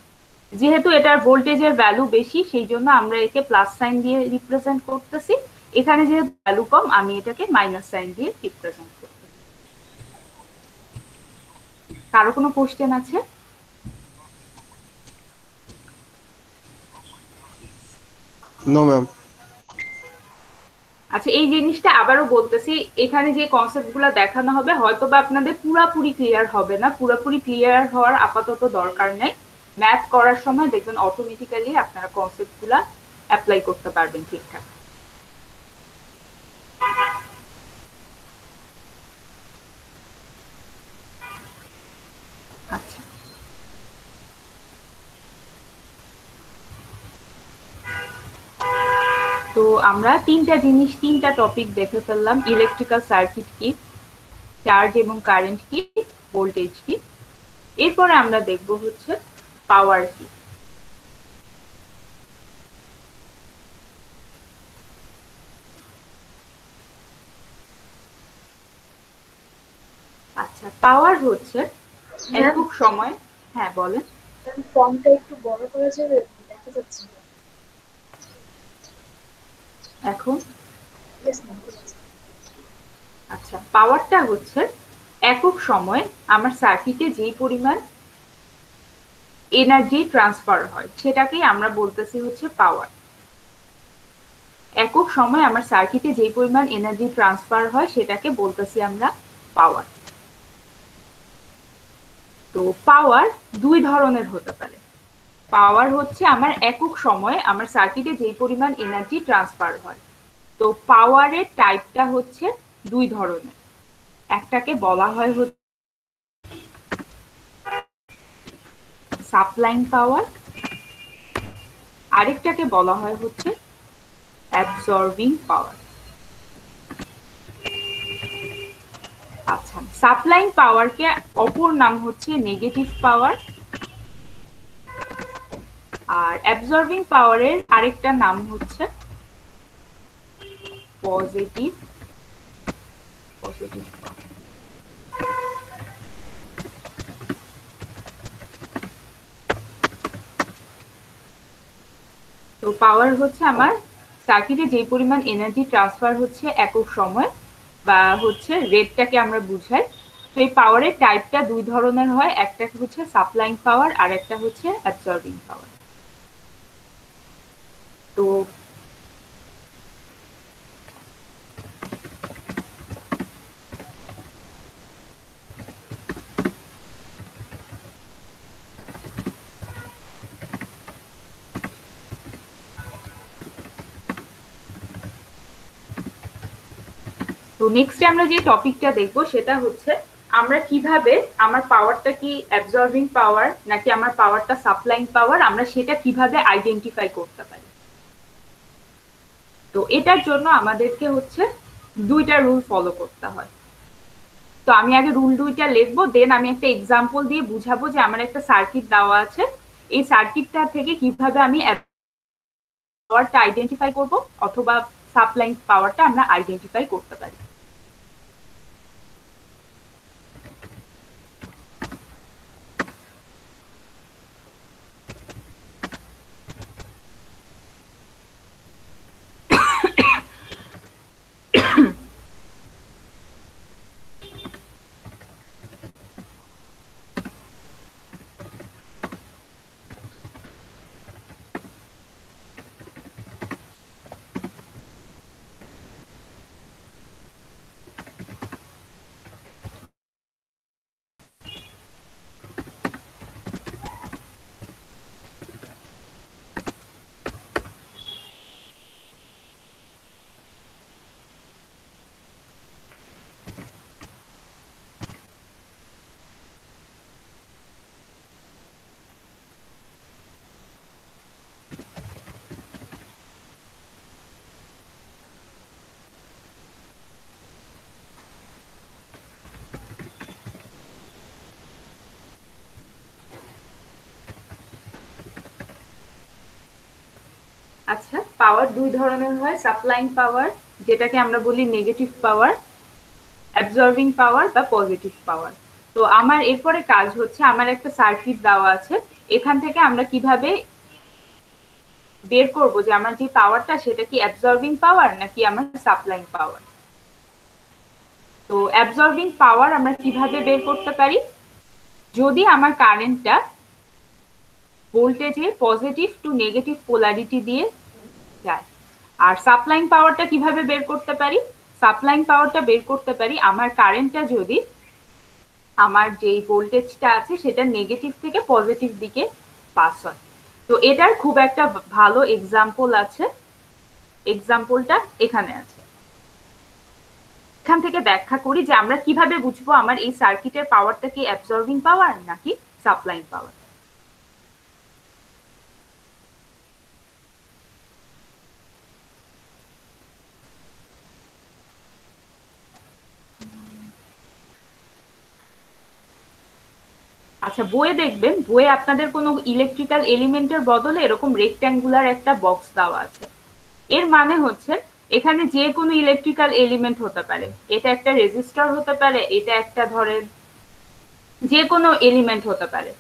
যেহেতু এটার ভোল্টেজের ভ্যালু বেশি সেই জন্য আমরা একে প্লাস সাইন দিয়ে রিপ্রেজেন্ট করতেছি, এখানে যেহেতু ভ্যালু কম আমি এটাকে মাইনাস সাইন দিয়ে রিপ্রেজেন্ট করতেছি। কারো কোনো কোশ্চেন আছে? No ma'am. আচ্ছা, এই জিনিসটা আবারও বলতেছি, এখানে যে কনসেপ্টগুলো দেখানো হবে হয়তো বা আপনাদের পুরাপুরি ক্লিয়ার হবে না, পুরাপুরি ক্লিয়ার হওয়ার আপাতত দরকার নেই। ম্যাথ করার সময় দেখবেন অটোমেটিক্যালি আপনারা কনসেপ্টগুলো অ্যাপ্লাই করতে পারবেন ঠিকঠাক। আচ্ছা, তো আমরা তিনটা টপিক দেখে ফেললাম, ইলেকট্রিক্যাল সার্কিট কি, চার্জ এবং কারেন্ট কি, ভোল্টেজ কি। এরপরে আমরা দেখব হচ্ছে পাওয়ার কি। আচ্ছা, পাওয়ার হচ্ছে একক সময়, হ্যাঁ বলেন। ফর্মটা একটু বড় করা যাবে, দেখা যাচ্ছে না। এখন Yes, ma'am. আচ্ছা, পাওয়ারটা হচ্ছে একক সময় আমার সার্কিটে যেই পরিমাণ এনার্জি ট্রান্সফার হয় সেটাকেই আমরা বলতেছি হচ্ছে পাওয়ার। একক সময় আমার সার্কিটে যেই পরিমাণ এনার্জি ট্রান্সফার হয় সেটাকে বলতেছি আমরা পাওয়ার। তো পাওয়ার দুই ধরনের হতে পারে। পাওয়ার হচ্ছে আমার একক সময়ে আমার সার্কিটে যেই পরিমাণ এনার্জি ট্রান্সফার হয়। তো পাওয়ারের টাইপটা হচ্ছে দুই ধরনের, একটাকে বলা হয় হচ্ছে সাপ্লাইং পাওয়ার, আরেকটাকে বলা হয় হচ্ছে অ্যাবসর্বিং পাওয়ার। আচ্ছা, সাপ্লাইং পাওয়ারকে অপর নাম হচ্ছে নেগেটিভ পাওয়ার, আর অ্যাবজর্বিং পাওয়ারের আরেকটা নাম হচ্ছে পজিটিভ পজিটিভ তো পাওয়ার হচ্ছে আমার সার্কিটে যে পরিমাণ এনার্জি ট্রান্সফার হচ্ছে একক সময় বা হচ্ছে রেটটাকে আমরা বুঝাই। তো এই পাওয়ারের টাইপটা দুই ধরনের হয়, একটা হচ্ছে সাপ্লাইং পাওয়ার আর একটা হচ্ছে অ্যাবজর্বিং পাওয়ার। তো তো নেক্সটে আমরা যে টপিকটা দেখবো সেটা হচ্ছে আমরা কিভাবে আমার পাওয়ারটা কি অ্যাবজর্বিং পাওয়ার নাকি আমার পাওয়ারটা সাপ্লাইং পাওয়ার আমরা সেটা কিভাবে আইডেন্টিফাই করতে পারি। তো এটার জন্য আমাদেরকে হচ্ছে দুইটা রুল ফলো করতে হয়। তো আমি আগে রুল দুইটা লিখবো, দেন আমি একটা এক্সাম্পল দিয়ে বুঝাবো যে আমার একটা সার্কিট দেওয়া আছে, এই সার্কিটটা থেকে কিভাবে আমি পাওয়ারটা আইডেন্টিফাই করব অথবা সাপ্লাইং পাওয়ারটা আমরা আইডেন্টিফাই করতে পারি। আচ্ছা, পাওয়ার দুই ধরনের হয়, সাপ্লাইং পাওয়ার যেটাকে আমরা বলি নেগেটিভ পাওয়ার, অ্যাবজর্বিং পাওয়ার বা পজিটিভ পাওয়ার। তো আমার এরপরে কাজ হচ্ছে আমার একটা সার্কিট দেওয়া আছে, এখান থেকে আমরা কিভাবে বের করব যে আমার যে পাওয়ারটা সেটা কি অ্যাবজর্বিং পাওয়ার নাকি আমার সাপ্লাইং পাওয়ার। তো অ্যাবজর্বিং পাওয়ার আমরা কিভাবে বের করতে পারি, যদি আমার কারেন্টটা ভোল্টেজে পজিটিভ টু নেগেটিভ পোলারিটি দিয়ে যায়। আর সাপ্লাইং পাওয়ারটা কিভাবে বের করতে পারি, সাপ্লাইং পাওয়ারটা বের করতে পারি আমার কারেন্টটা যদি আমার যেই ভোল্টেজটা আছে সেটা নেগেটিভ থেকে পজিটিভ দিকে পাস হয়। তো এটার খুব একটা ভালো এক্সাম্পল আছে, এক্সাম্পলটা এখানে আছে। এখান থেকে ব্যাখ্যা করি যে আমরা কিভাবে বুঝবো আমার এই সার্কিটের পাওয়ারটা কি অ্যাবজর্বিং পাওয়ার নাকি সাপ্লাইং পাওয়ার। আচ্ছা, বইয়ে দেখবেন, বইয়ে আপনাদের কোনো ইলেকট্রিক্যাল এলিমেন্টের বদলে এরকম রেক্ট্যাঙ্গুলার একটা বক্স দেওয়া আছে। এর মানে হচ্ছে এখানে যে কোনো ইলেকট্রিক্যাল এলিমেন্ট হতে পারে, এটা একটা রেজিস্টর হতে পারে, এটা একটা ধরেন যে কোনো এলিমেন্ট হতে পারে।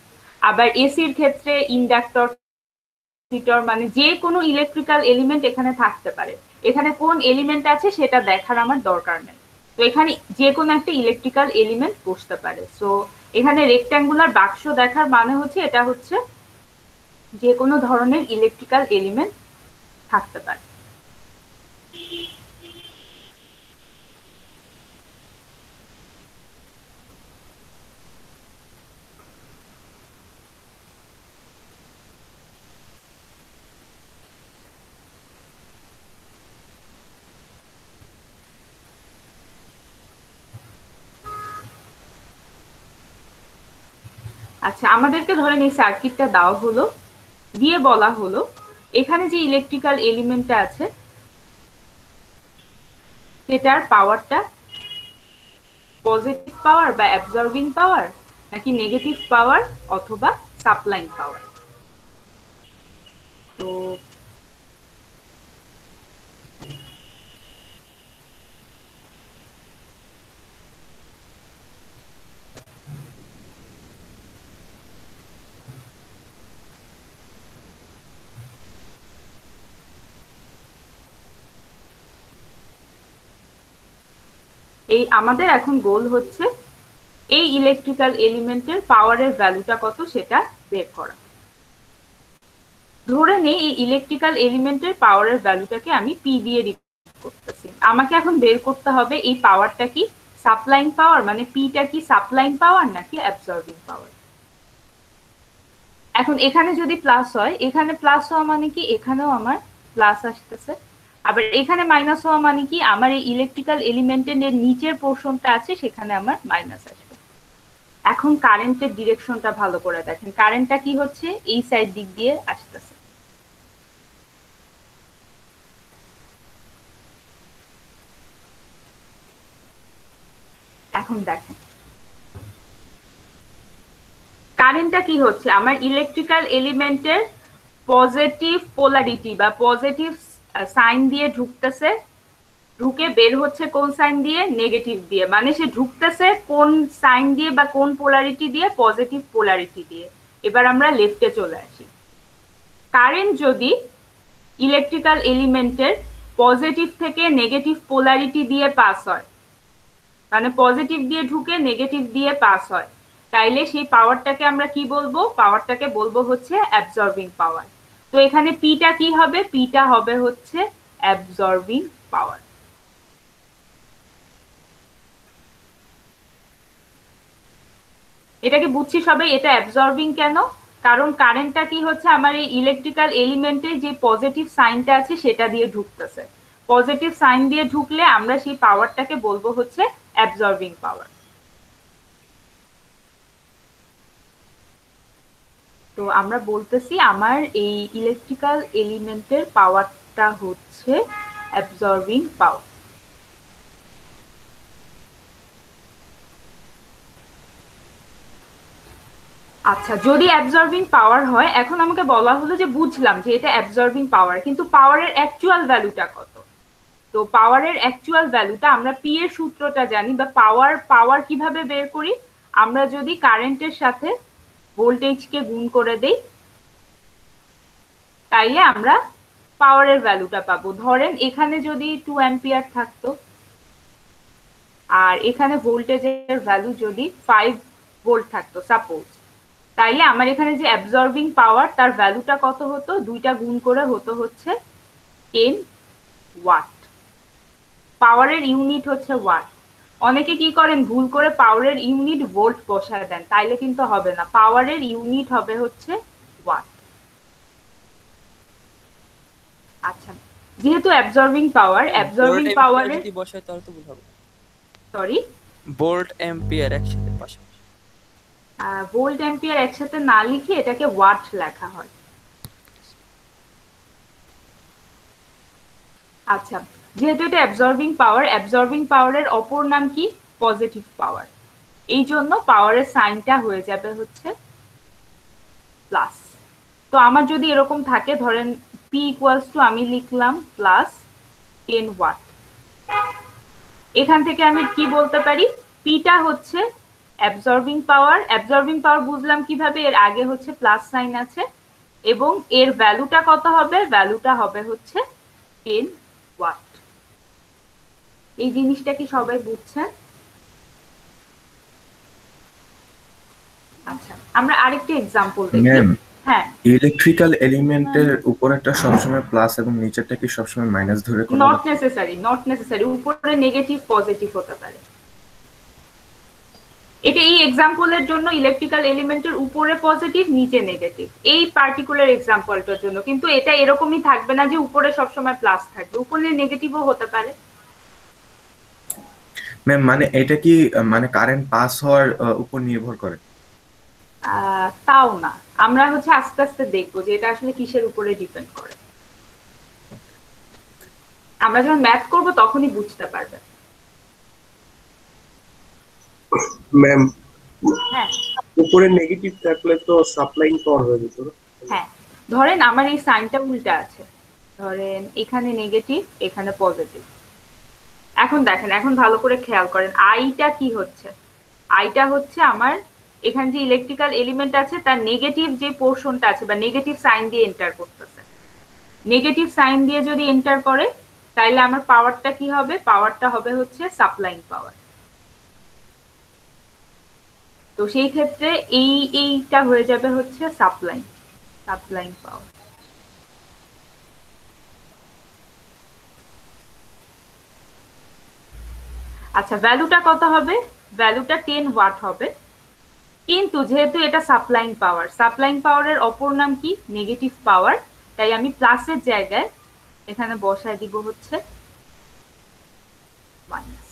আবার এসির ক্ষেত্রে ইন্ডাক্টর, ক্যাপাসিটর, মানে যে কোনো ইলেকট্রিক্যাল এলিমেন্ট এখানে থাকতে পারে। এখানে কোন এলিমেন্ট আছে সেটা দেখার আমার দরকার নেই, তো এখানে যে কোনো একটা ইলেকট্রিক্যাল এলিমেন্ট বসতে পারে। সো এখানে রেক্ট্যাঙ্গুলার বাক্স দেখার মানে হচ্ছে এটা হচ্ছে যে কোনো ধরনের ইলেকট্রিক্যাল এলিমেন্ট থাকতে পারে। আচ্ছা, আমাদেরকে ধরেন এই সার্কিটটা দেওয়া হলো, দিয়ে বলা হলো এখানে যে ইলেকট্রিক্যাল এলিমেন্টটা আছে সেটার পাওয়ারটা পজিটিভ পাওয়ার বা অ্যাবজর্বিং পাওয়ার নাকি নেগেটিভ পাওয়ার অথবা সাপ্লাইং পাওয়ার। এই আমাদের এখন গোল হচ্ছে এই ইলেকট্রিক্যাল এলিমেন্টের পাওয়ারের ভ্যালুটা কত সেটা বের করা। ধরে নেই এই ইলেকট্রিক্যাল এলিমেন্টের পাওয়ারের ভ্যালুটাকে আমি পি দিয়ে রিপ্রেজেন্ট করতেছি। আমাকে এখন বের করতে হবে এই পাওয়ারটা কি সাপ্লাইং পাওয়ার, মানে পিটা কি সাপ্লাইং পাওয়ার নাকি অ্যাবসর্বিং পাওয়ার। এখন এখানে যদি প্লাস হয়, এখানে প্লাস হওয়া মানে কি এখানেও আমার প্লাস আসতেছে, আবার এখানে মাইনাস হওয়া মানে কি আমার এই ইলেকট্রিক্যাল এলিমেন্টের নিচের পোর্শনটা আছে সেখানে আমার মাইনাস আসবে। এখন কারেন্টের ডিরেকশনটা ভালো করে দেখেন, কারেন্টটা কি হচ্ছে এই সাইড দিক দিয়ে আসতেছে। এখন দেখেন কারেন্টটা কি হচ্ছে আমার ইলেকট্রিক্যাল এলিমেন্টের পজিটিভ পোলারিটি বা পজিটিভ সাইন দিয়ে ঢুকতেছে, ঢুকে বের হচ্ছে কোন সাইন দিয়ে, নেগেটিভ দিয়ে। মানে সে ঢুকতেছে কোন সাইন দিয়ে বা কোন পোলারিটি দিয়ে, পজিটিভ পোলারিটি দিয়ে। এবার আমরা লেফটে চলে আসি। কারেন্ট যদি ইলেকট্রিক্যাল এলিমেন্টের পজিটিভ থেকে নেগেটিভ পোলারিটি দিয়ে পাস হয়, মানে পজিটিভ দিয়ে ঢুকে নেগেটিভ দিয়ে পাস হয়, তাইলে সেই পাওয়ারটাকে আমরা কি বলবো, পাওয়ারটাকে বলবো হচ্ছে অ্যাবজর্বিং পাওয়ার। তো এখানে পিটা কি হবে, পিটা হবে হচ্ছে অ্যাবজর্বিং পাওয়ার। এটাকে বুঝছি সবাই, এটা অ্যাবজর্বিং কেন, কারণ কারেন্টটা কি হচ্ছে আমার এই ইলেকট্রিক্যাল এলিমেন্টে যে পজিটিভ সাইনটা আছে সেটা দিয়ে ঢুকতেছে। পজিটিভ সাইন দিয়ে ঢুকলে আমরা সেই পাওয়ারটাকে বলবো হচ্ছে অ্যাবজর্বিং পাওয়ার। তো আমরা বলতেছি আমার এই ইলেকট্রিক্যাল এলিমেন্টের পাওয়ারটা হচ্ছে অ্যাবজর্বিং পাওয়ার। আচ্ছা, যদি অ্যাবজর্বিং পাওয়ার হয়, এখন আমাকে বলা হলো যে বুঝলাম যে এটা অ্যাবজর্বিং পাওয়ার, কিন্তু পাওয়ারের অ্যাকচুয়াল ভ্যালুটা কত? তো পাওয়ারের অ্যাকচুয়াল ভ্যালুটা আমরা পি এর সূত্রটা জানি, বা পাওয়ার কিভাবে বের করি, আমরা যদি কারেন্টের সাথে ভোল্টেজকে গুণ করে দেই তাইলে আমরা পাওয়ারের ভ্যালুটা পাবো। ধরেন এখানে যদি 2 অ্যাম্পিয়ার থাকতো আর এখানে ভোল্টেজের ভ্যালু যদি 5 ভোল্ট থাকতো সাপোজ, তাইলে আমার এখানে যে অ্যাবজর্বিং পাওয়ার তার ভ্যালুটা কত হতো, দুইটা গুণ করে হতো হচ্ছে 10 ওয়াট। পাওয়ারের ইউনিট হচ্ছে ওয়াট। অনেকে কি করেন ভুল করে পাওয়ারের ইউনিট ভোল্ট বসায় দেন, তাইলে কিন্তু হবে না, পাওয়ারের ইউনিট হবে হচ্ছে ওয়াট। আচ্ছা, যেহেতু অ্যাবজর্বিং পাওয়ারের যদি বসায় তাহলে তো ভুল হবে। সরি, ভোল্ট অ্যাম্পিয়ার একসাথে পাশাপাশি, ভোল্ট অ্যাম্পিয়ার একসাথে না লিখে এটাকে ওয়াট লেখা হয়। আচ্ছা, যেহেতু এটা অ্যাবজর্বিং পাওয়ারের অপর নাম কি, পজিটিভ পাওয়ার, এই জন্য পাওয়ারের সাইনটা হয়ে যাবে হচ্ছে প্লাস। তো আমার যদি এরকম থাকে, ধরেন পি ইকুয়ালস টু আমি লিখলাম প্লাস 10 ওয়াট, এখান থেকে আমি কি বলতে পারি, পিটা হচ্ছে অ্যাবজর্বিং পাওয়ার বুঝলাম কিভাবে, এর আগে হচ্ছে প্লাস সাইন আছে, এবং এর ভ্যালুটা কত হবে, ভ্যালুটা হবে হচ্ছে 10 ওয়াট। এই জিনিসটা কি সবাই বুঝছেন? আচ্ছা, আমরা আরেকটা এক্সাম্পল দেখি। ম্যাম, হ্যাঁ, ইলেকট্রিক্যাল এলিমেন্টের উপরেরটা সবসময় প্লাস এবং নিচেরটা কি সবসময় মাইনাস ধরে করা নট নেসেসারি, উপরে নেগেটিভ পজিটিভ হতে পারে। এটা এই এক্সাম্পলের জন্য ইলেকট্রিক্যাল এলিমেন্টের উপরে পজিটিভ নিচে নেগেটিভ, এই পার্টিকুলার এক্সাম্পলটার জন্য। কিন্তু এটা এরকমই থাকবে না যে উপরে সবসময় প্লাস থাকবে, উপরে নেগেটিভও হতে পারে। ম্যাম, মানে এটা কি মানে কারেন্ট পাস হওয়ার উপর নির্ভর করে? তাও না, আমরা হচ্ছে আস্তে আস্তে দেখবো যে এটা আসলে কিসের উপরে ডিপেন্ড করে। আমরা যখন ম্যাথ করব তখনই বুঝতে পারবে। ম্যাম, হ্যাঁ উপরে নেগেটিভ থাকলে তো সাপ্লাইং পাওয়ার হয়ে যেত না? হ্যাঁ, ধরেন আমার এই সাইনটা উল্টা আছে, ধরেন এখানে নেগেটিভ এখানে পজিটিভ। এখন দেখেন, এখন ভালো করে খেয়াল করেন, আইটা কি হচ্ছে, আইটা হচ্ছে আমার এখানে যে ইলেকট্রিক্যাল এলিমেন্ট আছে তার নেগেটিভ যে পোর্শনটা আছে বা নেগেটিভ সাইন দিয়ে এন্টার করতেছে। নেগেটিভ সাইন দিয়ে যদি এন্টার করে তাহলে আমার পাওয়ারটা কি হবে, পাওয়ারটা হবে হচ্ছে সাপ্লাইং পাওয়ার। তো সেই ক্ষেত্রে এইটা হয়ে যাবে হচ্ছে সাপ্লাইং পাওয়ার। আচ্ছা, ভ্যালুটা কত হবে? ভ্যালুটা 10 ওয়াট হবে, কিন্তু যেহেতু এটা সাপ্লাইং পাওয়ারের অপর নাম কি? নেগেটিভ পাওয়ার। তাই আমি প্লাসের জায়গায় এখানে বসায় দিব হচ্ছে মাইনাস।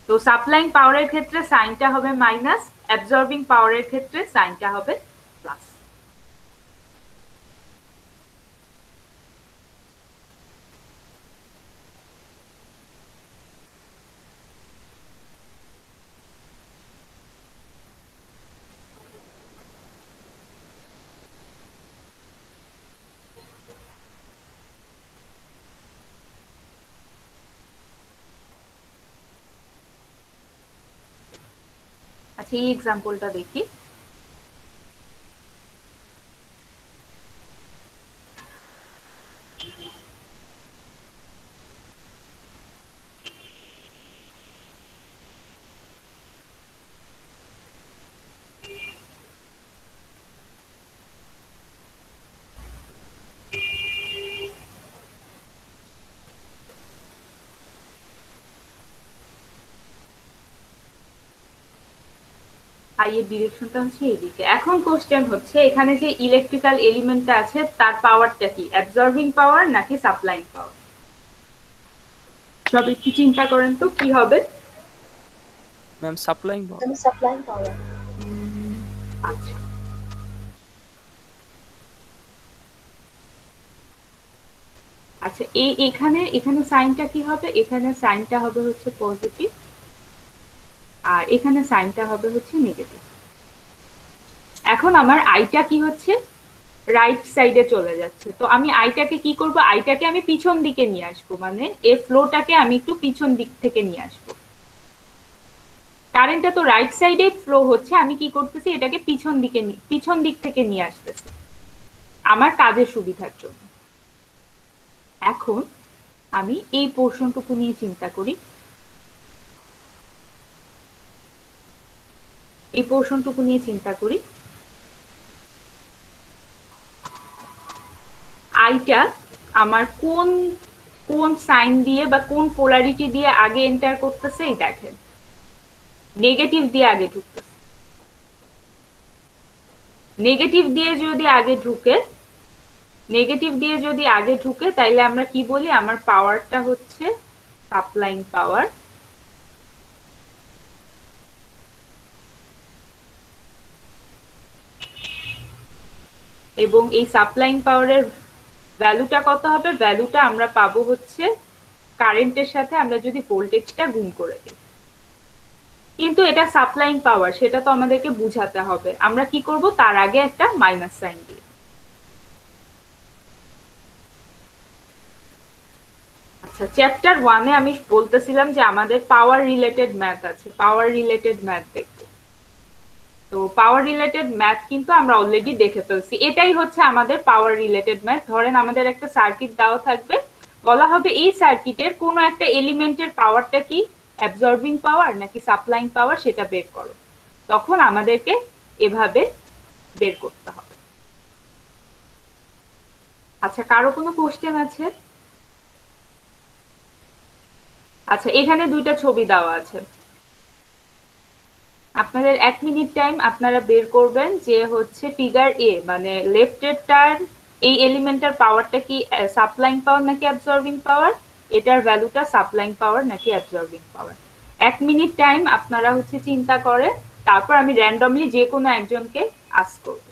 তো সাপ্লাইং পাওয়ারের ক্ষেত্রে সাইনটা হবে মাইনাস, অ্যাবজর্বিং পাওয়ারের ক্ষেত্রে সাইনটা হবে প্লাস। আচ্ছা, এই এক্সাম্পলটা দেখি। এর ডিরেকশনটা হচ্ছে এইদিকে। এখন কোশ্চেন হচ্ছে এখানে যে ইলেকট্রিক্যাল এলিমেন্টটা আছে তার পাওয়ারটা কি? অ্যাবজর্বিং পাওয়ার নাকি সাপ্লাইং পাওয়ার? সব একটু চিন্তা করেন তো কি হবে। ম্যাম সাপ্লাইং পাওয়ার। আমি সাপ্লাইং পাওয়ার। আচ্ছা, আচ্ছা, এখানে সাইনটা কি হবে? এখানে সাইনটা হবে হচ্ছে পজিটিভ, আর এখানে সাইনটা হবে হচ্ছে নেগেটিভ। এখন আমার আইটা কি হচ্ছে? রাইট সাইডে চলে যাচ্ছে। তো আমি আইটাকে কি করব? আইটাকে আমি পিছন দিকে নিয়ে আসবো, মানে এর ফ্লোটাকে আমি একটু পিছন দিক থেকে নিয়ে আসবো। কারেন্টটা তো রাইট সাইডে ফ্লো হচ্ছে, আমি কি করতেছি? এটাকে পিছন দিক থেকে নিয়ে আসতেছি আমার কাজের সুবিধার জন্য। এখন আমি এই পোর্শনটুকু নিয়ে চিন্তা করি। আইটা আমার কোন কোন সাইন দিয়ে বা কোন পোলারিটি দিয়ে আগে এন্টার করতেছে? এই দেখেন, নেগেটিভ দিয়ে আগে ঢুকতেছে। নেগেটিভ দিয়ে যদি আগে ঢুকে তাইলে আমরা কি বলি? আমার পাওয়ারটা হচ্ছে সাপ্লাইং পাওয়ার। এবং এই সাপ্লাইং পাওয়ারের ভ্যালুটা কত হবে? ভ্যালুটা আমরা পাবো হচ্ছে কারেন্টের সাথে আমরা যদি ভোল্টেজটা গুণ করে দিই। কিন্তু এটা সাপ্লাইং পাওয়ার, সেটা তো আমাদেরকে বুঝাতে হবে। আমরা কি করব? তার আগে একটা মাইনাস সাইন দিই। আচ্ছা, চ্যাপ্টার 1 এ আমি বলতেছিলাম যে আমাদের পাওয়ার রিলেটেড ম্যাথ আছে, পাওয়ার রিলেটেড ম্যাথ দেখতে। তো পাওয়ার রিলেটেড ম্যাথ কিন্তু আমরা অলরেডি দেখে ফেলছি। এটাই হচ্ছে আমাদের পাওয়ার রিলেটেড ম্যাথ। ধরেন আমাদের একটা সার্কিট দেওয়া থাকবে, বলা হবে এই সার্কিটের কোনো একটা এলিমেন্টের পাওয়ারটা কি? অ্যাবজর্বিং পাওয়ার নাকি সাপ্লাইং পাওয়ার, সেটা বের করো। তখন আমাদেরকে এভাবে বের করতে হবে। আচ্ছা, কারো কোনো কোশ্চেন আছে? আচ্ছা, এখানে দুইটা ছবি দেওয়া আছে। আপনাদের 1 মিনিট টাইম, আপনারা বের করবেন যে হচ্ছে ফিগার এ, মানে লেফটেরটার এই এলিমেন্টের পাওয়ারটা কি সাপ্লাইং পাওয়ার নাকি অ্যাবজর্বিং পাওয়ার, এটার ভ্যালুটা সাপ্লাইং পাওয়ার নাকি অ্যাবজর্বিং পাওয়ার। 1 মিনিট টাইম আপনারা হচ্ছে চিন্তা করে, তারপর আমি র্যান্ডমলি যে কোনো একজনকে আস্ক করব।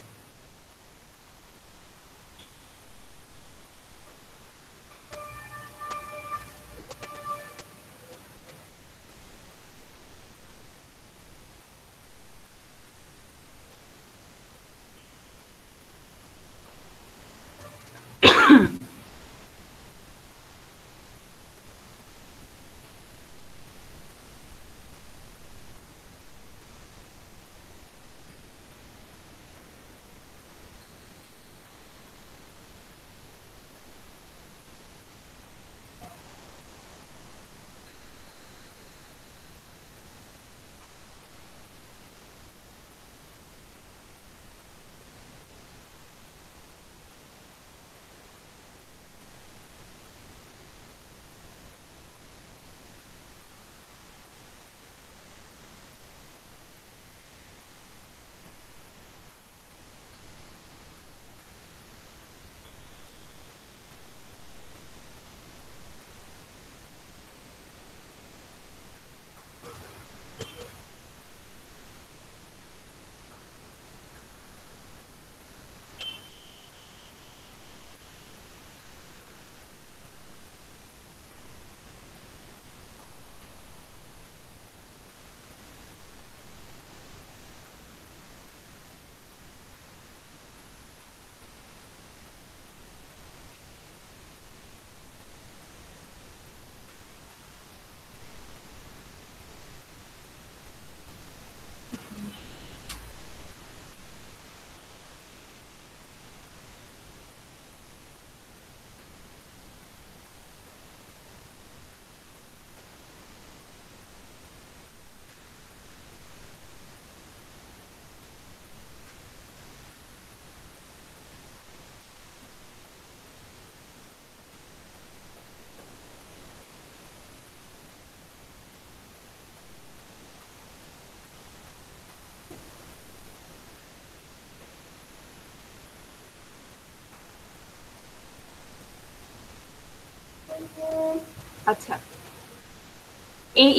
আচ্ছা,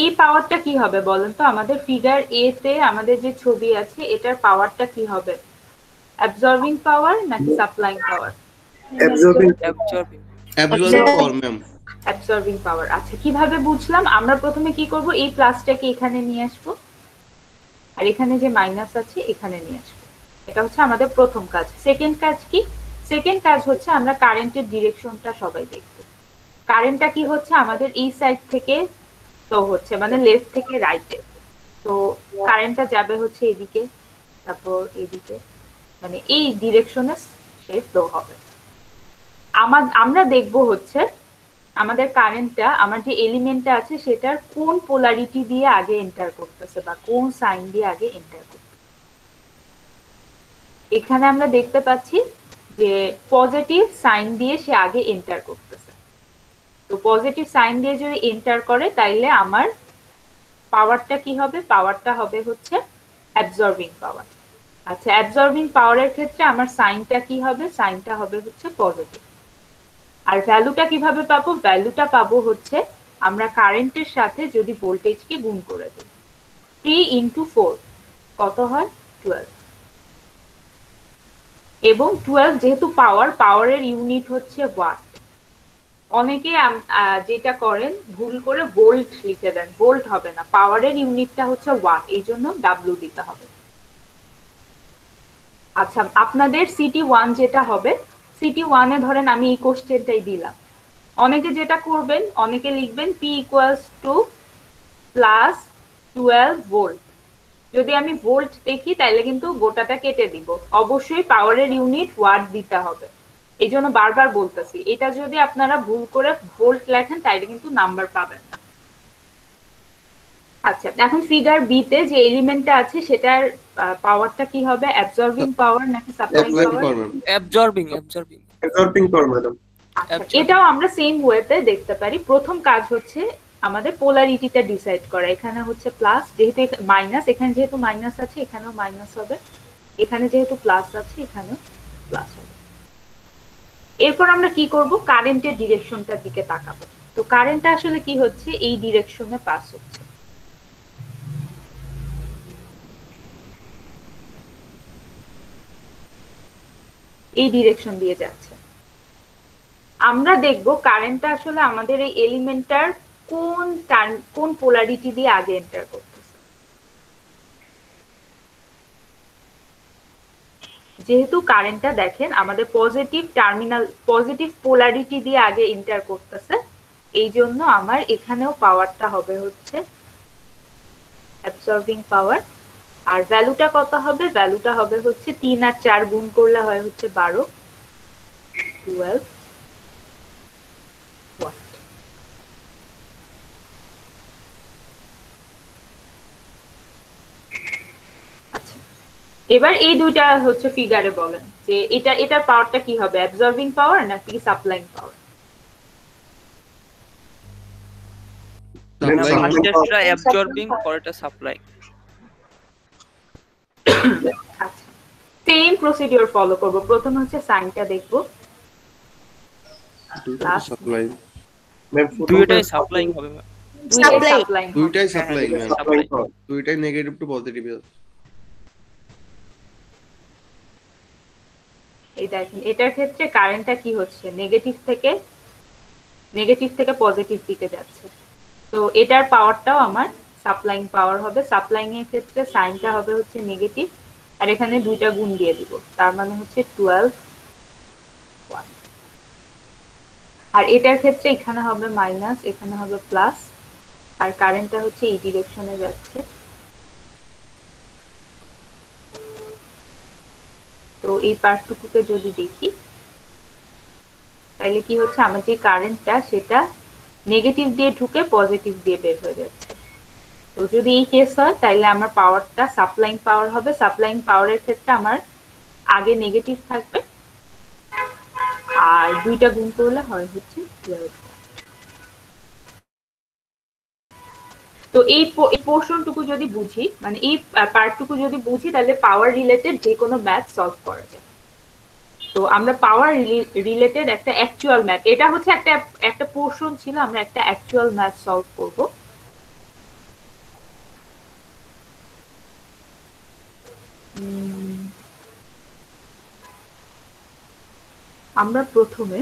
এই পাওয়ারটা কি হবে বলেন তো? আমাদের ফিগার এ তে আমাদের যে ছবি আছে এটার পাওয়ারটা কি হবে? অ্যাবজর্বিং পাওয়ার নাকি supplying power? Absorbing absorbing. Absorbing power ma'am. Absorbing power. আচ্ছা, কিভাবে বুঝলাম? আমরা প্রথমে কি করব, এই প্লাসটাকে এখানে নিয়ে আসবো, আর এখানে যে মাইনাস আছে এখানে নিয়ে আসবো। এটা হচ্ছে আমাদের প্রথম কাজ। সেকেন্ড কাজ কি? সেকেন্ড কাজ হচ্ছে আমরা কারেন্টের ডিরেকশনটা সবাই দেখব। কারেন্টটা কি হচ্ছে আমাদের এই সাইড থেকে তো হচ্ছে মানে লেফট থেকে রাইটে। তো কারেন্টটা যাবে হচ্ছে এদিকে, তারপর এদিকে, মানে এই ডিরেকশনে সে ফ্লো হবে। আমরা দেখব হচ্ছে আমাদের কারেন্টটা, আমার যে এলিমেন্টটা আছে সেটার কোন পোলারিটি দিয়ে আগে এন্টার করতেছে বা কোন সাইন দিয়ে আগে এন্টার করতেছে। এখানে আমরা দেখতে পাচ্ছি যে পজিটিভ সাইন দিয়ে সে আগে এন্টার করতেছে। তো পজিটিভ সাইন দিয়ে যদি এন্টার করে তাইলে আমার পাওয়ারটা কি হবে? পাওয়ারটা হবে হচ্ছে অ্যাবজর্বিং পাওয়ার। আচ্ছা, অ্যাবজর্বিং পাওয়ারের ক্ষেত্রে আমার সাইনটা কি হবে? সাইনটা হবে হচ্ছে পজিটিভ। আর ভ্যালুটা কিভাবে পাবো? ভ্যালুটা পাবো হচ্ছে আমরা কারেন্টের সাথে যদি ভোল্টেজকে গুণ করে দিই। 3 ইন্টু 4 কত হয়? 12। এবং 12 যেহেতু পাওয়ারের ইউনিট হচ্ছে ওয়াট। অনেকে যেটা করেন ভুল করে ভোল্ট লিখে দেন, ভোল্ট হবে না, পাওয়ারের ইউনিটটা হচ্ছে ওয়াট, এই জন্য ডাব্লিউ দিতে হবে। আচ্ছা, আপনাদের সিটি ওয়ান যেটা হবে, সিটি ওয়ানে ধরেন আমি এই কোশ্চেনটাই দিলাম। অনেকে যেটা করবেন, অনেকে লিখবেন P equals to plus 12 volt. যদি আমি ভোল্ট দেখি তাহলে কিন্তু গোটাটা কেটে দিব। অবশ্যই পাওয়ারের ইউনিট ওয়াট দিতে হবে, এই জন্য বারবার বলতেছি। এটা যদি আপনারা ভুল করে ভোল্ট লেখেন তাহলে কিন্তু নাম্বার পাবেন না। আচ্ছা, এখন ফিগার বি তে যে এলিমেন্টটা আছে সেটার পাওয়ারটা কি হবে? অ্যাবজর্বিং পাওয়ার নাকি সাপ্লাইং পাওয়ার? অ্যাবজর্বিং। অ্যাবজর্বিং পাওয়ার ম্যাডাম। আচ্ছা, এটাও আমরা সেম ওয়েতে দেখতে পারি। প্রথম কাজ হচ্ছে আমাদের পোলারিটিটা ডিসাইড করা। এখানে হচ্ছে প্লাস, যেহেতু মাইনাস, এখানে যেহেতু মাইনাস আছে এখানেও মাইনাস হবে, এখানে যেহেতু প্লাস আছে এখানেও প্লাস হবে। এরপর আমরা কি করব? কারেন্টের ডিরেকশনটার দিকে তাকাবো। তো কারেন্টটা আসলে কি হচ্ছে? এই ডিরেকশনে পাস হচ্ছে। এই ডিরেকশন দিয়ে যাচ্ছে। আমরা দেখব কারেন্টটা আসলে আমাদের এই এলিমেন্টটার কোন পোলারিটি দিয়ে আগে এন্টার করতেছে। যেহেতু কারেন্টটা দেখেন আমাদের পজিটিভ পোলারিটি দিয়ে আগে এন্টার করতেছে, এই জন্য আমার এখানেও পাওয়ারটা হবে হচ্ছে অ্যাবসর্বিং পাওয়ার। আর ভ্যালুটা কত হবে? ভ্যালুটা হবে হচ্ছে 3 আর 4 গুণ করলে হয় হচ্ছে 12, 12 ওয়াট। আচ্ছা, এবার এই দুইটা হচ্ছে ফিগারে বলেন যে এটার পাওয়ারটা কি হবে? অ্যাবজর্বিং পাওয়ার নাকি সাপ্লাইং পাওয়ার? ফার্স্টেরটা অ্যাবজর্বিং, পরেরটা সাপ্লাই। আচ্ছা, সেম প্রসিডিওর ফলো করব। প্রথমে হচ্ছে সাইনটা দেখব, সাপ্লাই। দুইটাই সাপ্লাইং হবে ম্যাম। দুইটাই সাপ্লাই ম্যাম। সাপ্লাই। দুইটাই নেগেটিভ টু পজিটিভ। এই দেখেন এটার ক্ষেত্রে কারেন্টটা কি হচ্ছে? নেগেটিভ থেকে পজিটিভ দিকে যাচ্ছে। তো এটার পাওয়ারটাও আমার সাপ্লাইং পাওয়ার হবে। সাপ্লাইং এর ক্ষেত্রে সাইনটা হবে হচ্ছে নেগেটিভ, আর এখানে দুইটা গুণ দিয়ে দিব, তার মানে হচ্ছে 12 ওয়াট। আর এটার ক্ষেত্রে এখানে হবে মাইনাস, এখানে হবে প্লাস, আর কারেন্টটা হচ্ছে এই ডিরেকশনে যাচ্ছে। তো এই পার্টটুকুকে যদি দেখি তাহলে কি হচ্ছে? আমার যে কারেন্টটা সেটা নেগেটিভ দিয়ে ঢুকে পজিটিভ দিয়ে বের হয়ে যাচ্ছে। তো যদি এই কেস হয় তাহলে আমার পাওয়ারটা সাপ্লাইং পাওয়ার হবে। সাপ্লাইং পাওয়ারের ক্ষেত্রে আমার আগে নেগেটিভ থাকবে, আর দুইটা গুণ করলে হয় হচ্ছে 12। তো এই পোর্শনটুকু যদি বুঝি, মানে এই পার্টটুকু যদি বুঝি, তাহলে পাওয়ার রিলেটেড যে কোনো ম্যাথ সলভ করা যায়। তো আমরা পাওয়ার রিলেটেড একটা অ্যাকচুয়াল ম্যাথ, এটা হচ্ছে একটা পোর্শন ছিল, আমরা একটা অ্যাকচুয়াল ম্যাথ সলভ করব। আমরা প্রথমে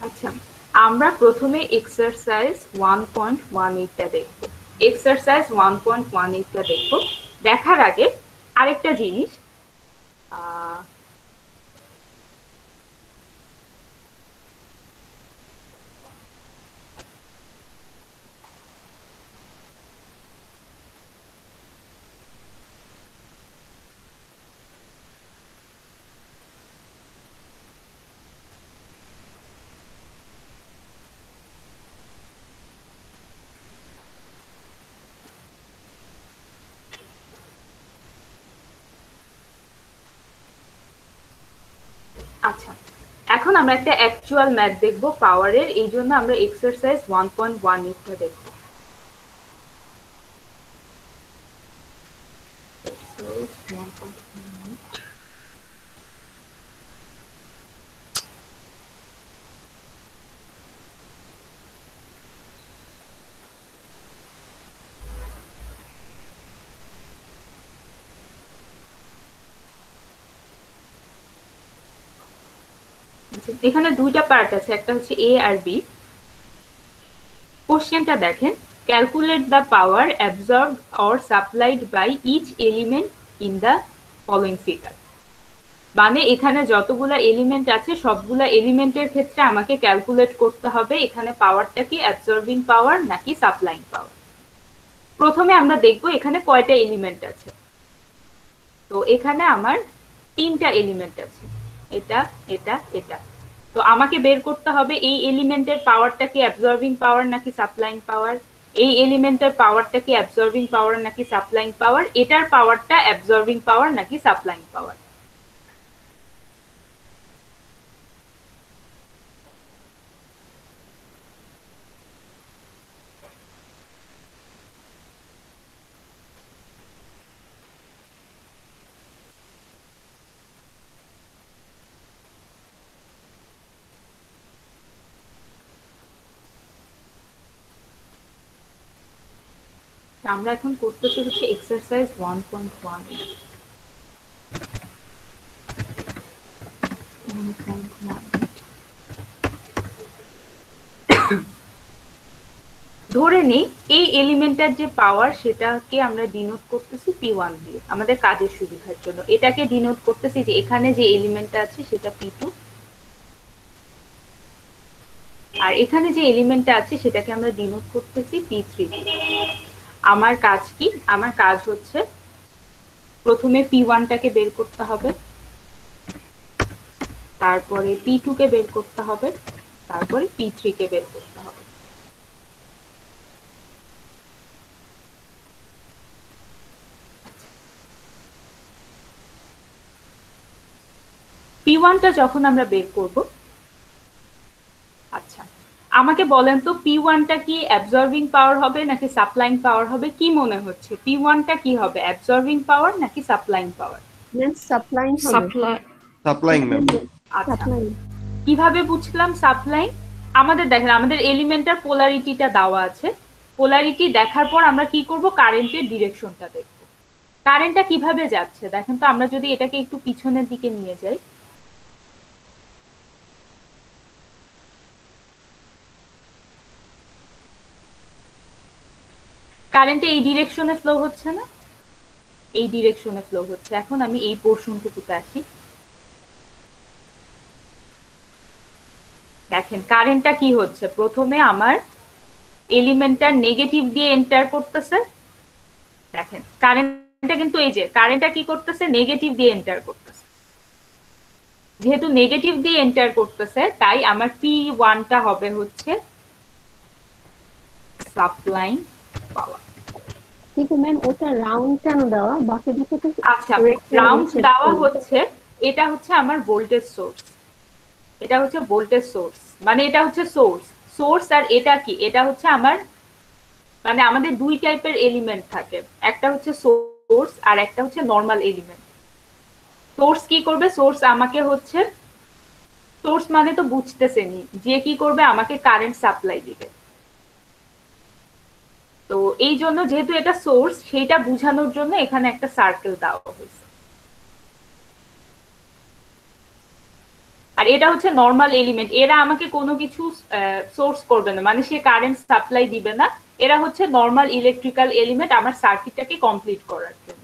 আচ্ছা, আমরা প্রথমে এক্সারসাইজ 1.18টা দেখব। এক্সারসাইজ 1.18টা দেখব। দেখার আগে আরেকটা জিনিস, আচ্ছা এখন আমরা একটা অ্যাকচুয়াল ম্যাথ দেখব পাওয়ারের, এই জন্য আমরা এক্সারসাইজ 1.18টা দেখব। এখানে দুইটা পার্ট আছে, একটা হচ্ছে এ আর বি। কোশ্চেনটা দেখেন, calculate the power absorbed or supplied by each element in the following figure. মানে এখানে যতগুলা এলিমেন্ট আছে সবগুলা এলিমেন্টের ক্ষেত্রে আমাকে ক্যালকুলেট করতে হবে এখানে পাওয়ারটা কি অ্যাবজর্বিং পাওয়ার নাকি সাপ্লাইং পাওয়ার। প্রথমে আমরা দেখব এখানে কয়টা এলিমেন্ট আছে। তো এখানে আমার 3টা এলিমেন্ট আছে, এটা এটা এটা। তো আমাকে বের করতে হবে এই এলিমেন্টের পাওয়ারটা কি অ্যাবজর্বিং পাওয়ার নাকি সাপ্লাইং পাওয়ার, এই এলিমেন্টের পাওয়ারটা কি অ্যাবজর্বিং পাওয়ার নাকি সাপ্লাইং পাওয়ার, এটার পাওয়ারটা অ্যাবজর্বিং পাওয়ার নাকি সাপ্লাইং পাওয়ার। আমরা এখন করতেছি হচ্ছে এক্সারসাইজ 1.1। ধরে নেই এই এলিমেন্টের যে পাওয়ার সেটাকে আমরা ডিনোট করতেছি P1 দিয়ে আমাদের কাজের সুবিধার জন্য। এটাকে ডিনোট করতেছি যে এখানে যে এলিমেন্টটা আছে সেটা P2, আর এখানে যে এলিমেন্টটা আছে সেটাকে আমরা ডিনোট করতেছি P3 দিয়ে। আমার কাজ কি? আমার কাজ হচ্ছে প্রথমে P1টাকে বের করতে হবে, তারপরে P2 কে বের করতে হবে, তারপরে P3 কে বের করতে হবে। P1টা যখন আমরা বের করব, আচ্ছা আমাকে বলেন তো P1টা কি অ্যাবজর্বিং পাওয়ার হবে নাকি সাপ্লাইং পাওয়ার হবে? কি মনে হচ্ছে P1টা কি হবে, অ্যাবজর্বিং পাওয়ার নাকি সাপ্লাইং পাওয়ার? সাপ্লাইং হবে। Supplying ma'am. আচ্ছা কিভাবে বুঝলাম সাপ্লাইং? আমাদের দেখেন আমাদের এলিমেন্টার পোলারিটিটা দেওয়া আছে, পোলারিটি দেখার পর আমরা কি করব, কারেন্টের ডিরেকশনটা দেখব। কারেন্টটা কিভাবে যাচ্ছে দেখেন তো, আমরা যদি এটাকে একটু পিছনের দিকে নিয়ে যাই, কারেন্টে এই ডিরেকশনে ফ্লো হচ্ছে না, এই ডিরেকশনে ফ্লো হচ্ছে। এখন আমি এই পোর্শনটুকুতে আসি, দেখেন কারেন্টটা কি হচ্ছে, প্রথমে আমার এলিমেন্টটা নেগেটিভ দিয়ে এন্টার করতেছে। দেখেন কারেন্টটা কিন্তু এই যে কারেন্টটা কি করতেছে, নেগেটিভ দিয়ে এন্টার করতেছে। যেহেতু নেগেটিভ দিয়ে এন্টার করতেছে তাই আমার P1টা হবে হচ্ছে সাপ্লাইং পাওয়ার। কিন্তু ম্যাম ওটা রাউন্ড কেন দেওয়া, বাকি দুটো তো আচ্ছা, রেখে রাউন্ড সেট দেওয়া করবো। হচ্ছে, এটা হচ্ছে আমার ভোল্টেজ সোর্স, এটা হচ্ছে ভোল্টেজ সোর্স, মানে এটা হচ্ছে সোর্স। সোর্স আর এটা কি, এটা হচ্ছে আমার, মানে আমাদের দুই টাইপের এলিমেন্ট থাকে, একটা হচ্ছে সোর্স আর একটা হচ্ছে নর্মাল এলিমেন্ট। সোর্স কি করবে, সোর্স আমাকে হচ্ছে, সোর্স মানে তো বুঝতেছেনি, যে কি করবে আমাকে কারেন্ট সাপ্লাই দিবে। তো এই জন্য যেহেতু এটা সোর্স, সেইটা বোঝানোর জন্য এখানে একটা সার্কেল দেওয়া হয়েছে। আর এটা হচ্ছে নর্মাল এলিমেন্ট, এরা আমাকে কোনো কিছু সোর্স করবে না, মানে সে কারেন্ট সাপ্লাই দিবে না। এরা হচ্ছে নর্মাল ইলেকট্রিক্যাল এলিমেন্ট আমার সার্কিটটাকে কমপ্লিট করার জন্য।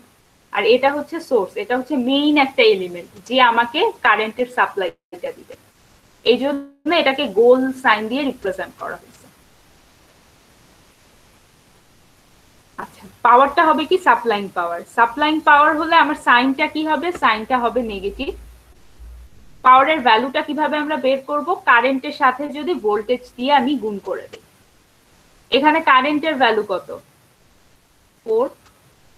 আর এটা হচ্ছে সোর্স, এটা হচ্ছে মেইন একটা এলিমেন্ট যে আমাকে কারেন্টের সাপ্লাইটা দিবে। এই জন্য এটাকে গোল সাইন দিয়ে রিপ্রেজেন্ট করা হয়েছে। আচ্ছা, পাওয়ারটা হবে কি সাপ্লাইং পাওয়ার। সাপ্লাইং পাওয়ার হলে আমার সাইনটা কি হবে, সাইনটা হবে নেগেটিভ। পাওয়ারের ভ্যালুটা কিভাবে আমরা বের করব, কারেন্টের সাথে যদি ভোল্টেজ দিয়ে আমি গুণ করে দিই। এখানে কারেন্টের ভ্যালু কত, 4,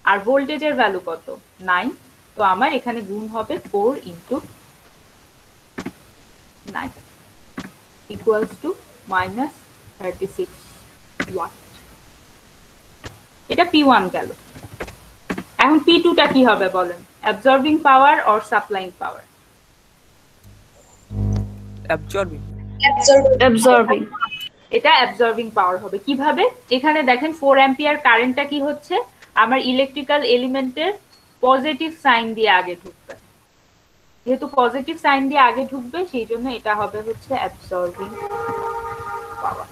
আর ভোল্টেজের ভ্যালু কত, 9। তো আমার এখানে গুণ হবে 4 ইন্টু 9 ইকুয়ালস টু -36 ওয়াট। এটা P1 গেল। এখন P2টা কি হবে বলেন, absorbing power or supplying power? Absorbing. Absorbing. এটা অ্যাবজর্বিং পাওয়ার হবে। কিভাবে, এখানে দেখেন 4 অ্যাম্পিয়ার কারেন্টটা কি হচ্ছে, আমার ইলেকট্রিক্যাল এলিমেন্টের পজিটিভ সাইন দিয়ে আগে ঢুকবে। যেহেতু পজিটিভ সাইন দিয়ে আগে ঢুকবে, সেই জন্য এটা হবে হচ্ছে অ্যাবজর্বিং পাওয়ার।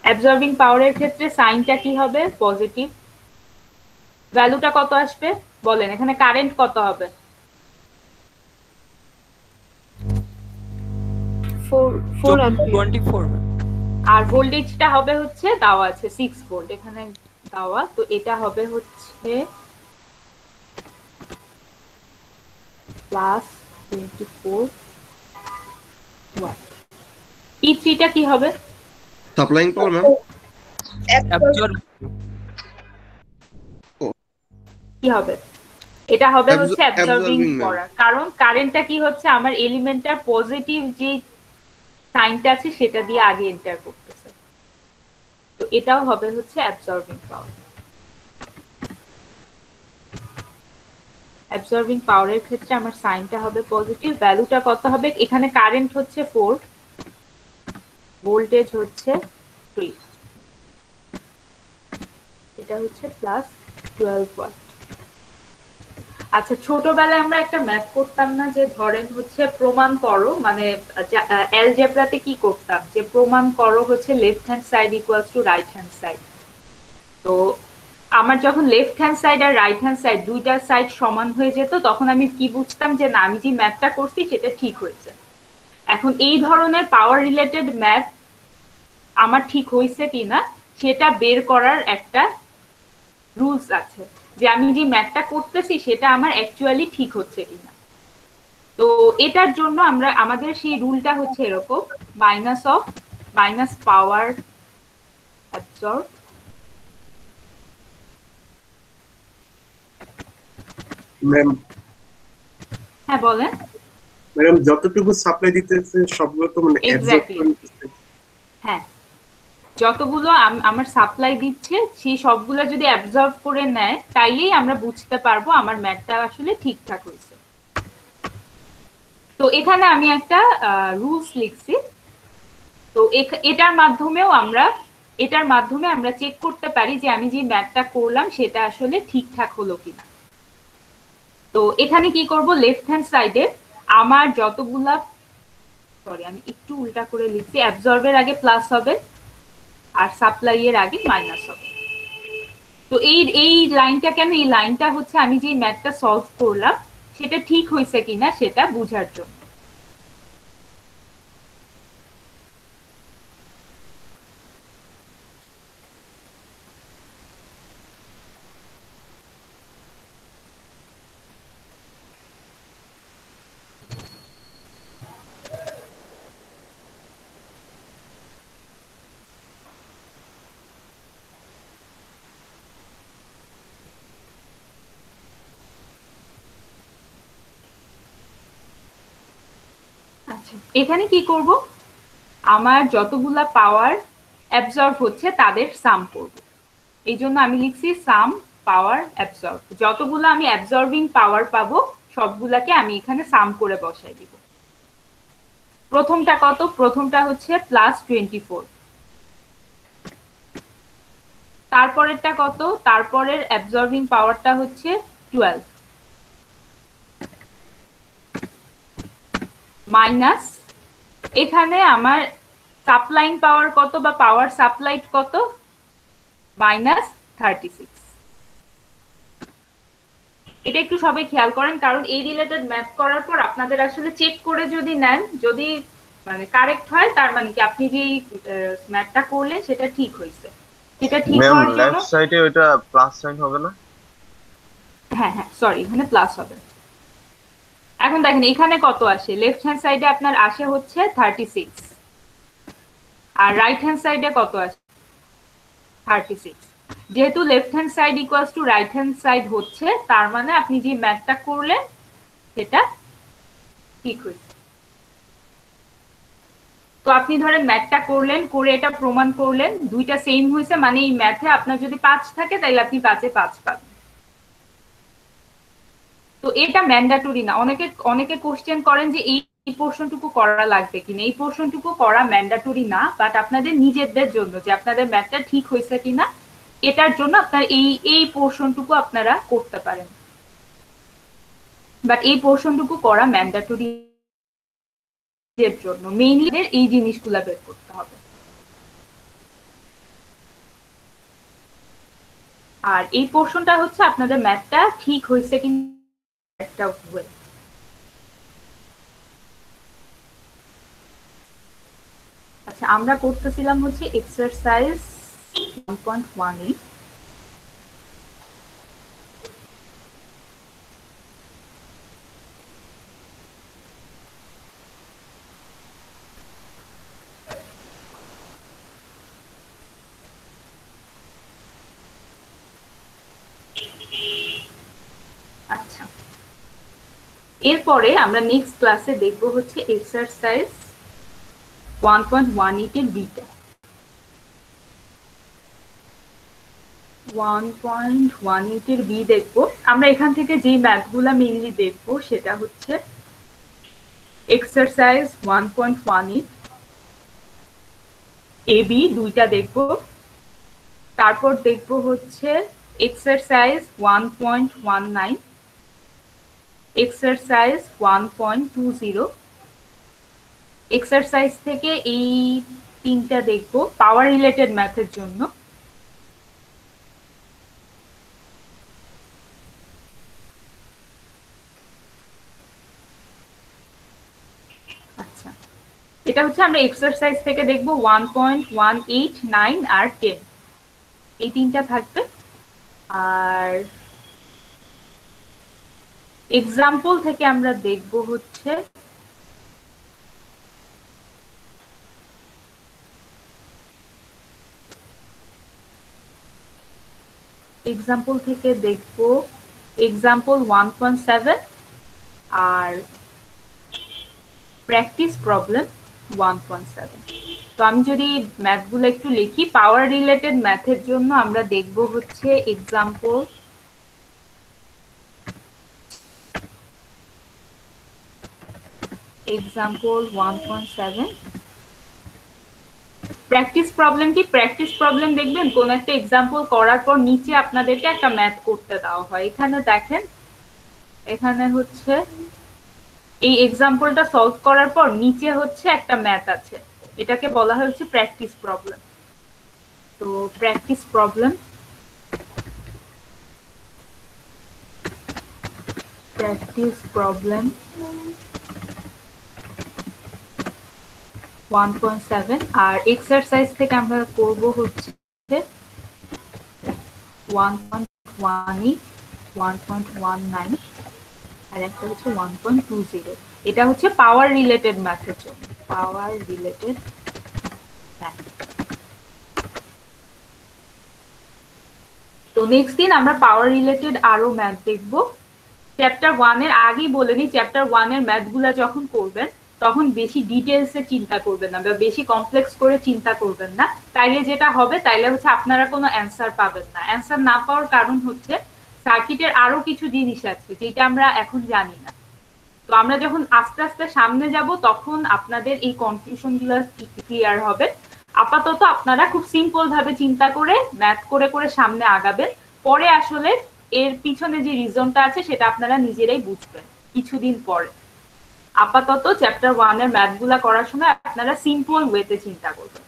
অ্যাবজর্বিং পাওয়ারের ক্ষেত্রে সাইনটা কি হবে, পজিটিভ। ভ্যালুটা কত আসবে বলেন, এখানে কারেন্ট কত হবে, 4 অ্যাম্পিয়ার। 24 ম্যাম। আর ভোল্টেজটা হবে হচ্ছে দেওয়া আছে 6 ভোল্ট এখানে দেওয়া, তো এটা হবে হচ্ছে +24 ওয়াট। P3টা কি হবে, সাপ্লাইং পাওয়ার ম্যাম। অ্যাবজর্বিং। কি হবে, এটা হবে হচ্ছে অ্যাবজর্বিং absorbing, ma'am. করা, কারণ কারেন্টটা কি হচ্ছে আমার এলিমেন্টটার পজিটিভ যে সাইনটা আছে সেটা দিয়ে আগে এন্টার করতেছে। তো এটাও হবে হচ্ছে অ্যাবজর্বিং পাওয়ার। অ্যাবজর্বিং পাওয়ারের ক্ষেত্রে আমার সাইনটা হবে পজিটিভ, ভ্যালুটা কত হবে, এখানে কারেন্ট হচ্ছে 4, ভোল্টেজ হচ্ছে 3, এটা হচ্ছে +12 ওয়াট। আচ্ছা, ছোটবেলায় আমরা একটা ম্যাথ করতাম না, যে ধরেন হচ্ছে প্রমাণ করো, মানে অ্যালজেব্রাতে কি করতাম, যে প্রমাণ করো হচ্ছে left hand side equals to right hand side. তো আমার যখন লেফট হ্যান্ড সাইড আর রাইট হ্যান্ড সাইড দুইটার সাইড সমান হয়ে যেত, তখন আমি কি বুঝতাম যে না, আমি যে ম্যাথটা করছি সেটা ঠিক হয়েছে। এখন এই ধরনের পাওয়ার রিলেটেড ম্যাথ আমার ঠিক হয়েছে কিনা সেটা বের করার একটা রুলস আছে, যে আমি যে ম্যাথটা করতেছি সেটা আমার অ্যাকচুয়ালি ঠিক হচ্ছে কিনা। তো এটার জন্য আমরা, আমাদের সেই রুলটা হচ্ছে এরকম, মাইনাস পাওয়ার অ্যাবজর্ব ম্যাম, হ্যাঁ বলেন। ম্যাডাম যতটুকু সাপ্লাই দিতেছে সবগুলো তো মানে অ্যাবজর্ব Exactly. করে নিতেছে। হ্যাঁ, যতগুলো আমার সাপ্লাই দিচ্ছে সেই সবগুলো যদি অ্যাবজর্ব করে নেয়, তাইলেই আমরা বুঝতে পারবো আমার ম্যাথটা আসলে ঠিকঠাক হয়েছে। তো এখানে আমি একটা রুলস লিখছি। তো এটার মাধ্যমে আমরা চেক করতে পারি যে আমি যে ম্যাথটা করলাম সেটা আসলে ঠিকঠাক হলো কিনা। তো এখানে কি করব, লেফট হ্যান্ড সাইডে আমার যতগুলা, সরি আমি একটু উল্টা করে লিখছি, অ্যাবজর্বের আগে প্লাস হবে আর সাপ্লাই এর আগে মাইনাস হবে। তো এই লাইনটা কেন, এই লাইনটা হচ্ছে আমি যে ম্যাথটা সলভ করলাম সেটা ঠিক হয়েছে কিনা সেটা বোঝার জন্য। আচ্ছা, এখানে কি করব, আমার যতগুলা পাওয়ার অ্যাবজর্ব হচ্ছে তাদের সাম করব। এই জন্য আমি লিখছি সাম পাওয়ার অ্যাবজর্ব। যতগুলো আমি অ্যাবজর্বিং পাওয়ার পাবো সবগুলাকে আমি এখানে সাম করে বসাই দিব। প্রথমটা কত? প্রথমটা হচ্ছে +24। তারপরেরটা কত? তারপরের অ্যাবজর্বিং পাওয়ারটা হচ্ছে 12 মাইনাস এখানে আমার সাপ্লাইং পাওয়ার কত বা পাওয়ার সাপ্লাইড কত? -36। এটা একটু সবাই খেয়াল করেন, কারণ এই রিলেটেড ম্যাথ করার পর আপনাদের আসলে চেক করে যদি নেন, যদি মানে কারেক্ট হয় তার মানে কি আপনি যে ম্যাথটা করলেন সেটা ঠিক হয়েছে। এটা ঠিক ম্যাম হওয়ার জন্য লেফট সাইডে ওটা প্লাস সাইন হবে না? হ্যাঁ হ্যাঁ সরি, এখানে প্লাস হবে। এখন দেখেন এখানে কত আসে, লেফট হ্যান্ড সাইডে আপনার আসে হচ্ছে 36 আর রাইট হ্যান্ড সাইডে কত আসে 36। যেহেতু left hand side equals to right hand side হচ্ছে, তার মানে আপনি যে ম্যাথটা করলেন সেটা ঠিক হয়েছে। তো আপনি ধরেন ম্যাথটা করলেন, করে এটা প্রমাণ করলেন, দুইটা সেম হয়েছে, মানে এই ম্যাথে আপনার যদি 5 থাকে তাহলে আপনি 5-এ 5 পাবেন। তো এটা ম্যান্ডাটরি না। অনেকে কোশ্চেন করেন যে এই পোর্শনটুকু করা লাগবে কিনা। এই পোর্শনটুকু করা ম্যান্ডাটরি না, বাট আপনাদের নিজেদের জন্য যে আপনাদের ম্যাথটা ঠিক হয়েছে কিনা এটার জন্য আপনার এই পোর্শনটুকু আপনারা করতে পারেন, বাট এই পোর্শনটুকু করা ম্যান্ডাটরি এর জন্য মেইনলি এই জিনিসগুলা বের করতে হবে। আর এই পোর্শনটা হচ্ছে আপনাদের ম্যাথটা ঠিক হয়েছে কিনা একটা ওয়ে। আচ্ছা, আমরা করতেছিলাম হচ্ছে এক্সারসাইজ 1.18। আচ্ছা, এরপরে আমরা নেক্সট ক্লাসে দেখব হচ্ছে এক্সারসাইজ 1.18 এর বিটা। 1.18 এর বি দেখবো আমরা। এখান থেকে যেই ম্যাথগুলা মেইনলি দেখবো সেটা হচ্ছে এক্সারসাইজ 1.18 এ বি দুইটা দেখবো। তারপর দেখবো হচ্ছে এক্সারসাইজ 1.19, এক্সারসাইজ 1.20। এক্সারসাইজ থেকে এই তিনটা দেখবো পাওয়ার রিলেটেড ম্যাথের জন্য। আচ্ছা, এটা হচ্ছে আমরা এক্সারসাইজ থেকে দেখবো 1.18, 9 আর 10, এই তিনটা থাকবে। আর এক্সাম্পল থেকে আমরা দেখবো হচ্ছে এক্সাম্পল 1.7 আর প্র্যাকটিস প্রবলেম 1.7। তো আমি যদি ম্যাথগুলো একটু লিখি, পাওয়ার রিলেটেড ম্যাথের জন্য আমরা দেখব হচ্ছে এক্সাম্পল 1.7। প্র্যাকটিস প্রবলেম কি? প্র্যাকটিস প্রবলেম দেখবেন কোন একটা এক্সাম্পল করার পর নিচে আপনাদেরকে একটা ম্যাথ করতে দেওয়া হয়। এখানে দেখেন, এখানে হচ্ছে এই এক্সাম্পলটা সলভ করার পর নিচে হচ্ছে একটা ম্যাথ আছে, এটাকে বলা হয় হচ্ছে প্র্যাকটিস প্রবলেম। তো প্র্যাকটিস প্রবলেম 1.7 আর এক্সারসাইজ থেকে আমরা করব হচ্ছে 1.18, 1.19 আর একটা হচ্ছে 1.20। এটা হচ্ছে পাওয়ার রিলেটেড ম্যাথের জন্য, পাওয়ার রিলেটেড ম্যাথ। তো নেক্সট দিন আমরা পাওয়ার রিলেটেড আরো ম্যাথ দেখব। চ্যাপ্টার 1 এর আগেই বলে নিই, চ্যাপ্টার 1 এর ম্যাথগুলা যখন করবেন তখন বেশি ডিটেলসে চিন্তা করবেন না বা বেশি কমপ্লেক্স করে চিন্তা করবেন না। তাইলে যেটা হবে, তাইলে হচ্ছে আপনারা কোনো অ্যান্সার পাবেন না। অ্যান্সার না পাওয়ার কারণ হচ্ছে সার্কিটের আরো কিছু জিনিস আছে যেটা আমরা এখন জানি না। তো আমরা যখন আস্তে আস্তে সামনে যাব তখন আপনাদের এই কনফিউশন গুলো ক্লিয়ার হবে। আপাতত আপনারা খুব সিম্পল ভাবে চিন্তা করে ম্যাথ করে করে সামনে আগাবেন, পরে আসলে এর পিছনে যে রিজনটা আছে সেটা আপনারা নিজেরাই বুঝবেন কিছুদিন পরে। আপাতত চ্যাপ্টার 1 এর ম্যাথ গুলা করার সময় আপনারা সিম্পল ওয়েতে চিন্তা করবেন।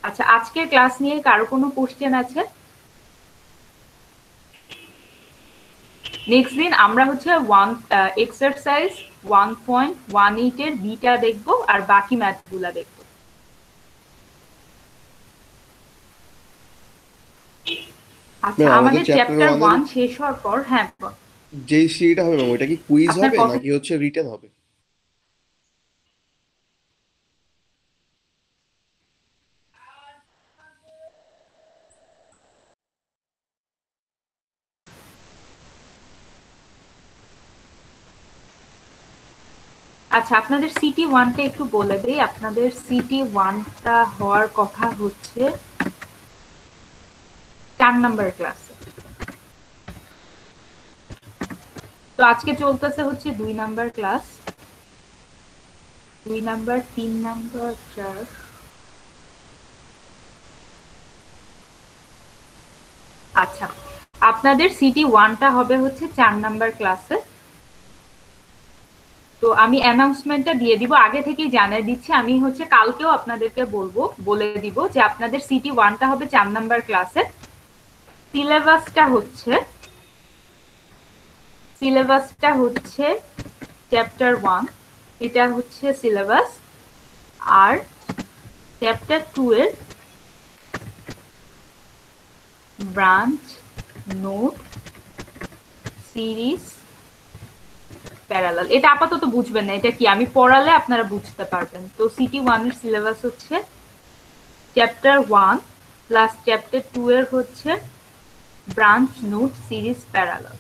আচ্ছা, আজকের ক্লাস নিয়ে কারো কোনো কোশ্চেন আছে? নেক্সট দিন আমরা হচ্ছে এক্সারসাইজ 1.18 এর বিটা দেখবো আর বাকি ম্যাথ গুলা দেখবো। আচ্ছা, আমাদের চ্যাপ্টার 1 শেষ হওয়ার পর, হ্যাঁ যেই সিরিটা হবে ম্যাম, ওটা কি কুইজ আপনার হবে কথা- নাকি হচ্ছে রিটেন হবে? আচ্ছা, আপনাদের সিটি 1টা একটু বলে দেই। আপনাদের সিটি 1টা হওয়ার কথা হচ্ছে 4 নাম্বার ক্লাসে। তো আজকে চলতেছে হচ্ছে 2 নাম্বার ক্লাস, 2 নাম্বার, 3 নাম্বার, 4। আচ্ছা, আপনাদের সিটি 1টা হবে হচ্ছে 4 নাম্বার ক্লাসে। তো আমি অ্যানাউন্সমেন্টটা দিয়ে দিব, আগে থেকেই জানিয়ে দিচ্ছি। আমি হচ্ছে কালকেও আপনাদেরকে বলে দিব যে আপনাদের সিটি 1টা হবে 4 নাম্বার ক্লাসে। সিলেবাসটা হচ্ছে চ্যাপ্টার 1, এটা হচ্ছে সিলেবাস। আর চ্যাপ্টার 2 এর ব্রাঞ্চ, নোট, সিরিজ, প্যারালাল। এটা আপাতত বুঝবেন না, এটা কি আমি পড়ালে আপনারা বুঝতে পারবেন। তো সিটি 1 এর সিলেবাস হচ্ছে চ্যাপ্টার 1 প্লাস চ্যাপ্টার 2 এর হচ্ছে branch, note, series, parallel.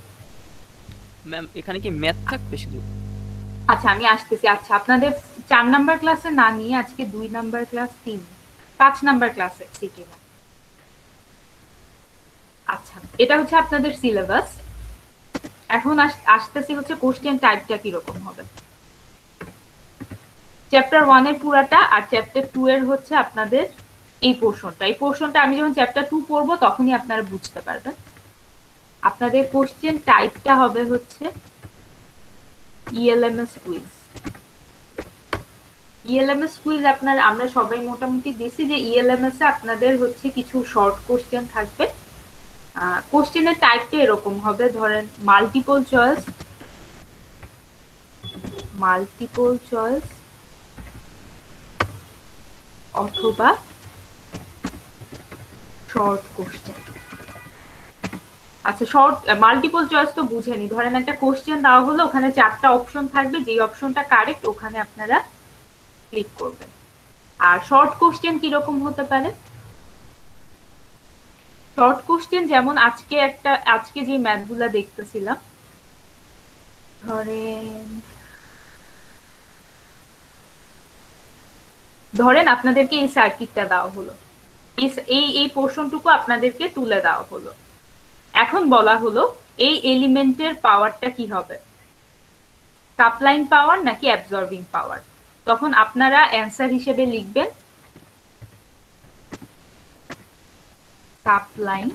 Ma'am এখানে কি ম্যাথ থাকবে শুধু? আচ্ছা, আমি আসতেছি। আচ্ছা, আপনাদের 4 নাম্বার ক্লাসে না নিয়ে আজকে 2 নাম্বার ক্লাস, 5 নাম্বার ক্লাসে সিটি 1। আচ্ছা, এটা হচ্ছে আপনাদের সিলেবাস। এখন আসতেছি হচ্ছে কোশ্চেন টাইপটা কিরকম হবে। চ্যাপ্টার 1 এর পুরাটা আর চ্যাপ্টার 2 এর হচ্ছে আপনাদের এই পোর্শনটা আমি যখন চ্যাপ্টার 2 পড়বো তখনই আপনারা বুঝতে পারবেন। আপনাদের কোশ্চেন টাইপটা হবে হচ্ছে ইএলএমএস কুইজ। ইএলএমএস কুইজ আমরা সবাই মোটামুটি দেখছি যে ইএলএমএস এ আপনাদের হচ্ছে কিছু শর্ট কোশ্চেন থাকবে। কোশ্চেনের টাইপটা এরকম হবে, ধরেন মাল্টিপল চয়েস অথবা শর্ট কোশ্চেন। আচ্ছা, শর্ট মাল্টিপল চয়েস তো বুঝেনি। ধরেন একটা কোশ্চেন দেওয়া হলো, ওখানে 4টা অপশন থাকবে, যেই অপশনটা কারেক্ট ওখানে আপনারা ক্লিক করবেন। আর শর্ট কোশ্চেন কিরকম হতে পারে? শর্ট কোশ্চেন যেমন আজকে যে ম্যাথগুলা দেখতেছিলাম, ধরেন আপনাদেরকে এই সার্কিটটা দেওয়া হলো, এই পোর্শনটুকু আপনাদেরকে তুলে দেওয়া হলো। এখন বলা হলো এই এলিমেন্টের পাওয়ারটা কি হবে, সাপ্লাইং পাওয়ার নাকি অ্যাবজর্বিং পাওয়ার। তখন আপনারা অ্যান্সার হিসেবে লিখবেন সাপ্লাইং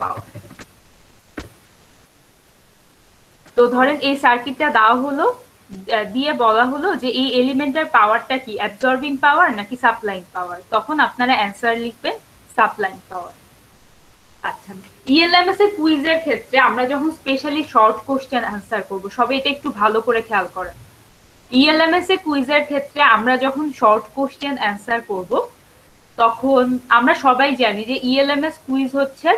পাওয়ার। তো ধরেন এই সার্কিটটা দেওয়া হলো, দিয়ে বলা হলো যে এই এলিমেন্টের পাওয়ারটা কি, অ্যাবজর্বিং পাওয়ার নাকি সাপ্লাইং পাওয়ার। তখন আপনারা অ্যান্সার লিখবেন সাপ্লাইং পাওয়ার। আচ্ছা, ইএলএমএস এর কুইজের ক্ষেত্রে আমরা যখন স্পেশালি শর্ট কোশ্চেন অ্যান্সার করব, সবাই এটা একটু ভালো করে খেয়াল করেন। ইএলএমএস এর কুইজের ক্ষেত্রে আমরা যখন শর্ট কোশ্চেন অ্যান্সার করব, তখন আমরা সবাই জানি যে ইএলএমএস কুইজ হচ্ছে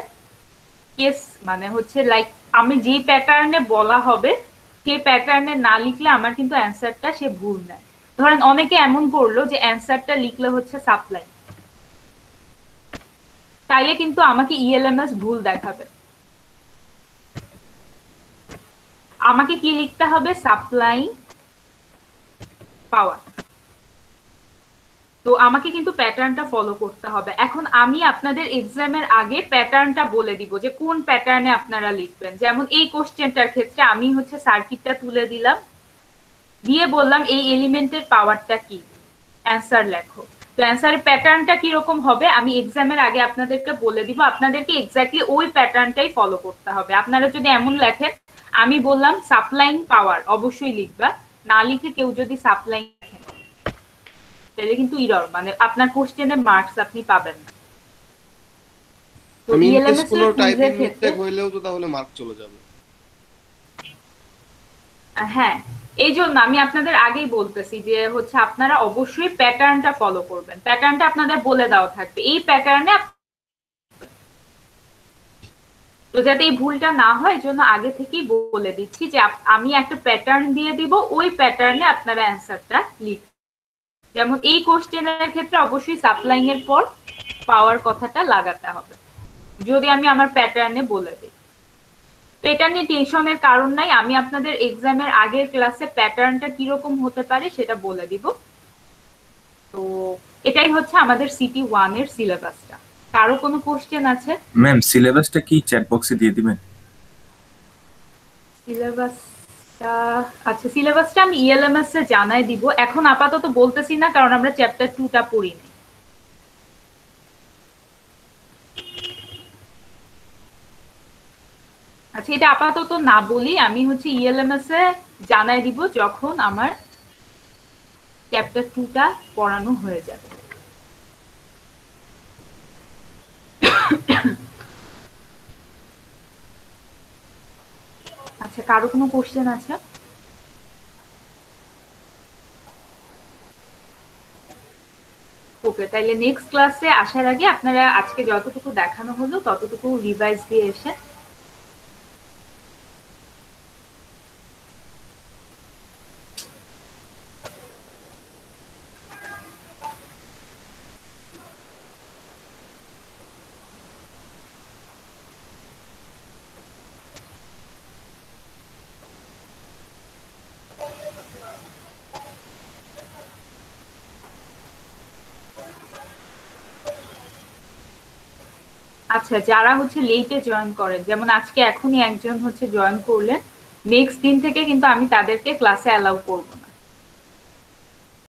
কেস, মানে হচ্ছে লাইক আমি যে প্যাটার্নে বলা হবে সেই প্যাটার্নে না লিখলে আমার কিন্তু অ্যান্সারটা সে ভুল নেয়। ধরেন অনেকে এমন করলো যে অ্যান্সারটা লিখলে হচ্ছে সাপ্লাই, তাইলে কিন্তু আমাকে ইএলএমএস ভুল দেখাবে। আমাকে কি লিখতে হবে, সাপ্লাইং পাওয়ার। তো আমাকে কিন্তু প্যাটার্নটা ফলো করতে হবে। এখন আমি আপনাদের এক্সামের আগে প্যাটার্নটা বলে দিব যে কোন প্যাটার্নে আপনারা লিখবেন। যেমন এই কোশ্চেনটার ক্ষেত্রে আমি হচ্ছে সার্কিটটা তুলে দিলাম, দিয়ে বললাম এই এলিমেন্টের পাওয়ারটা কি, অ্যান্সার লেখো। তো অ্যান্সারের প্যাটার্নটা কিরকম হবে আমি এক্সামের আগে আপনাদেরকে বলে দিব, আপনাদেরকে এক্স্যাক্টলি ওই প্যাটার্নটাই ফলো করতে হবে। আপনারা যদি এমন লেখেন, আমি বললাম সাপ্লাইং পাওয়ার, অবশ্যই লিখবা। না লিখে কেউ যদি সাপ্লাইং লেখেন তাহলে কিন্তু ইরর, মানে আপনার কোশ্চেনের মার্কস আপনি পাবেন না। তো আমি ইএলএমএস কোনো এর টাইপিং কুইজের ক্ষেত্রে মিস্টেক হইলেও তো তাহলে মার্ক চলে যাবে। হ্যাঁ, এই জন্য আমি আপনাদের আগেই বলতেছি যে হচ্ছে আপনারা অবশ্যই প্যাটার্নটা ফলো করবেন। প্যাটার্নটা আপনাদের বলে দেওয়া থাকবে, এই প্যাটার্নে। তো যাতে এই ভুলটা না হয় এই জন্য আগে থেকেই বলে দিচ্ছি যে আমি একটা প্যাটার্ন দিয়ে দিব, ওই প্যাটার্নে আপনারা অ্যান্সারটা লিখবেন। যেমন এই কোশ্চেনের ক্ষেত্রে অবশ্যই সাপ্লাইং এর পর পাওয়ার কথাটা লাগাতে হবে, যদি আমি আমার প্যাটার্নে বলে দিই। তো এটা নিয়ে টেনশনের কারণ নাই, আমি আপনাদের এক্সামের আগের ক্লাসে প্যাটার্নটা কিরকম হতে পারে সেটা বলে দিব। তো এটাই হচ্ছে আমাদের সিটি 1 এর সিলেবাসটা। কারো কোনো কোশ্চেন আছে? ম্যাম সিলেবাসটা কি চ্যাট বক্সে দিয়ে দিবেন? সিলেবাসটা, আচ্ছা সিলেবাসটা আমি ইএলএমএস এ জানাই দিব, এখন আপাতত বলতেছি না কারণ আমরা চ্যাপ্টার 2টা পড়িনি। আচ্ছা এটা আপাতত না বলি, আমি হচ্ছে ইএলএমএস এ জানাই দিব যখন আমার চ্যাপ্টার 2টা পড়ানো হয়ে যাবে। আচ্ছা কারো কোনো কোশ্চেন আছে? ওকে, তাইলে নেক্সট ক্লাসে আসার আগে আপনারা আজকে যতটুকু দেখানো হলো ততটুকু রিভাইজ দিয়ে এসে আচ্ছা যারা হচ্ছে লেটে জয়েন করেন, যেমন আজকে এখনই একজন হচ্ছে জয়েন করলেন, নেক্সট দিন থেকে কিন্তু আমি তাদেরকে ক্লাসে অ্যালাউ করব না।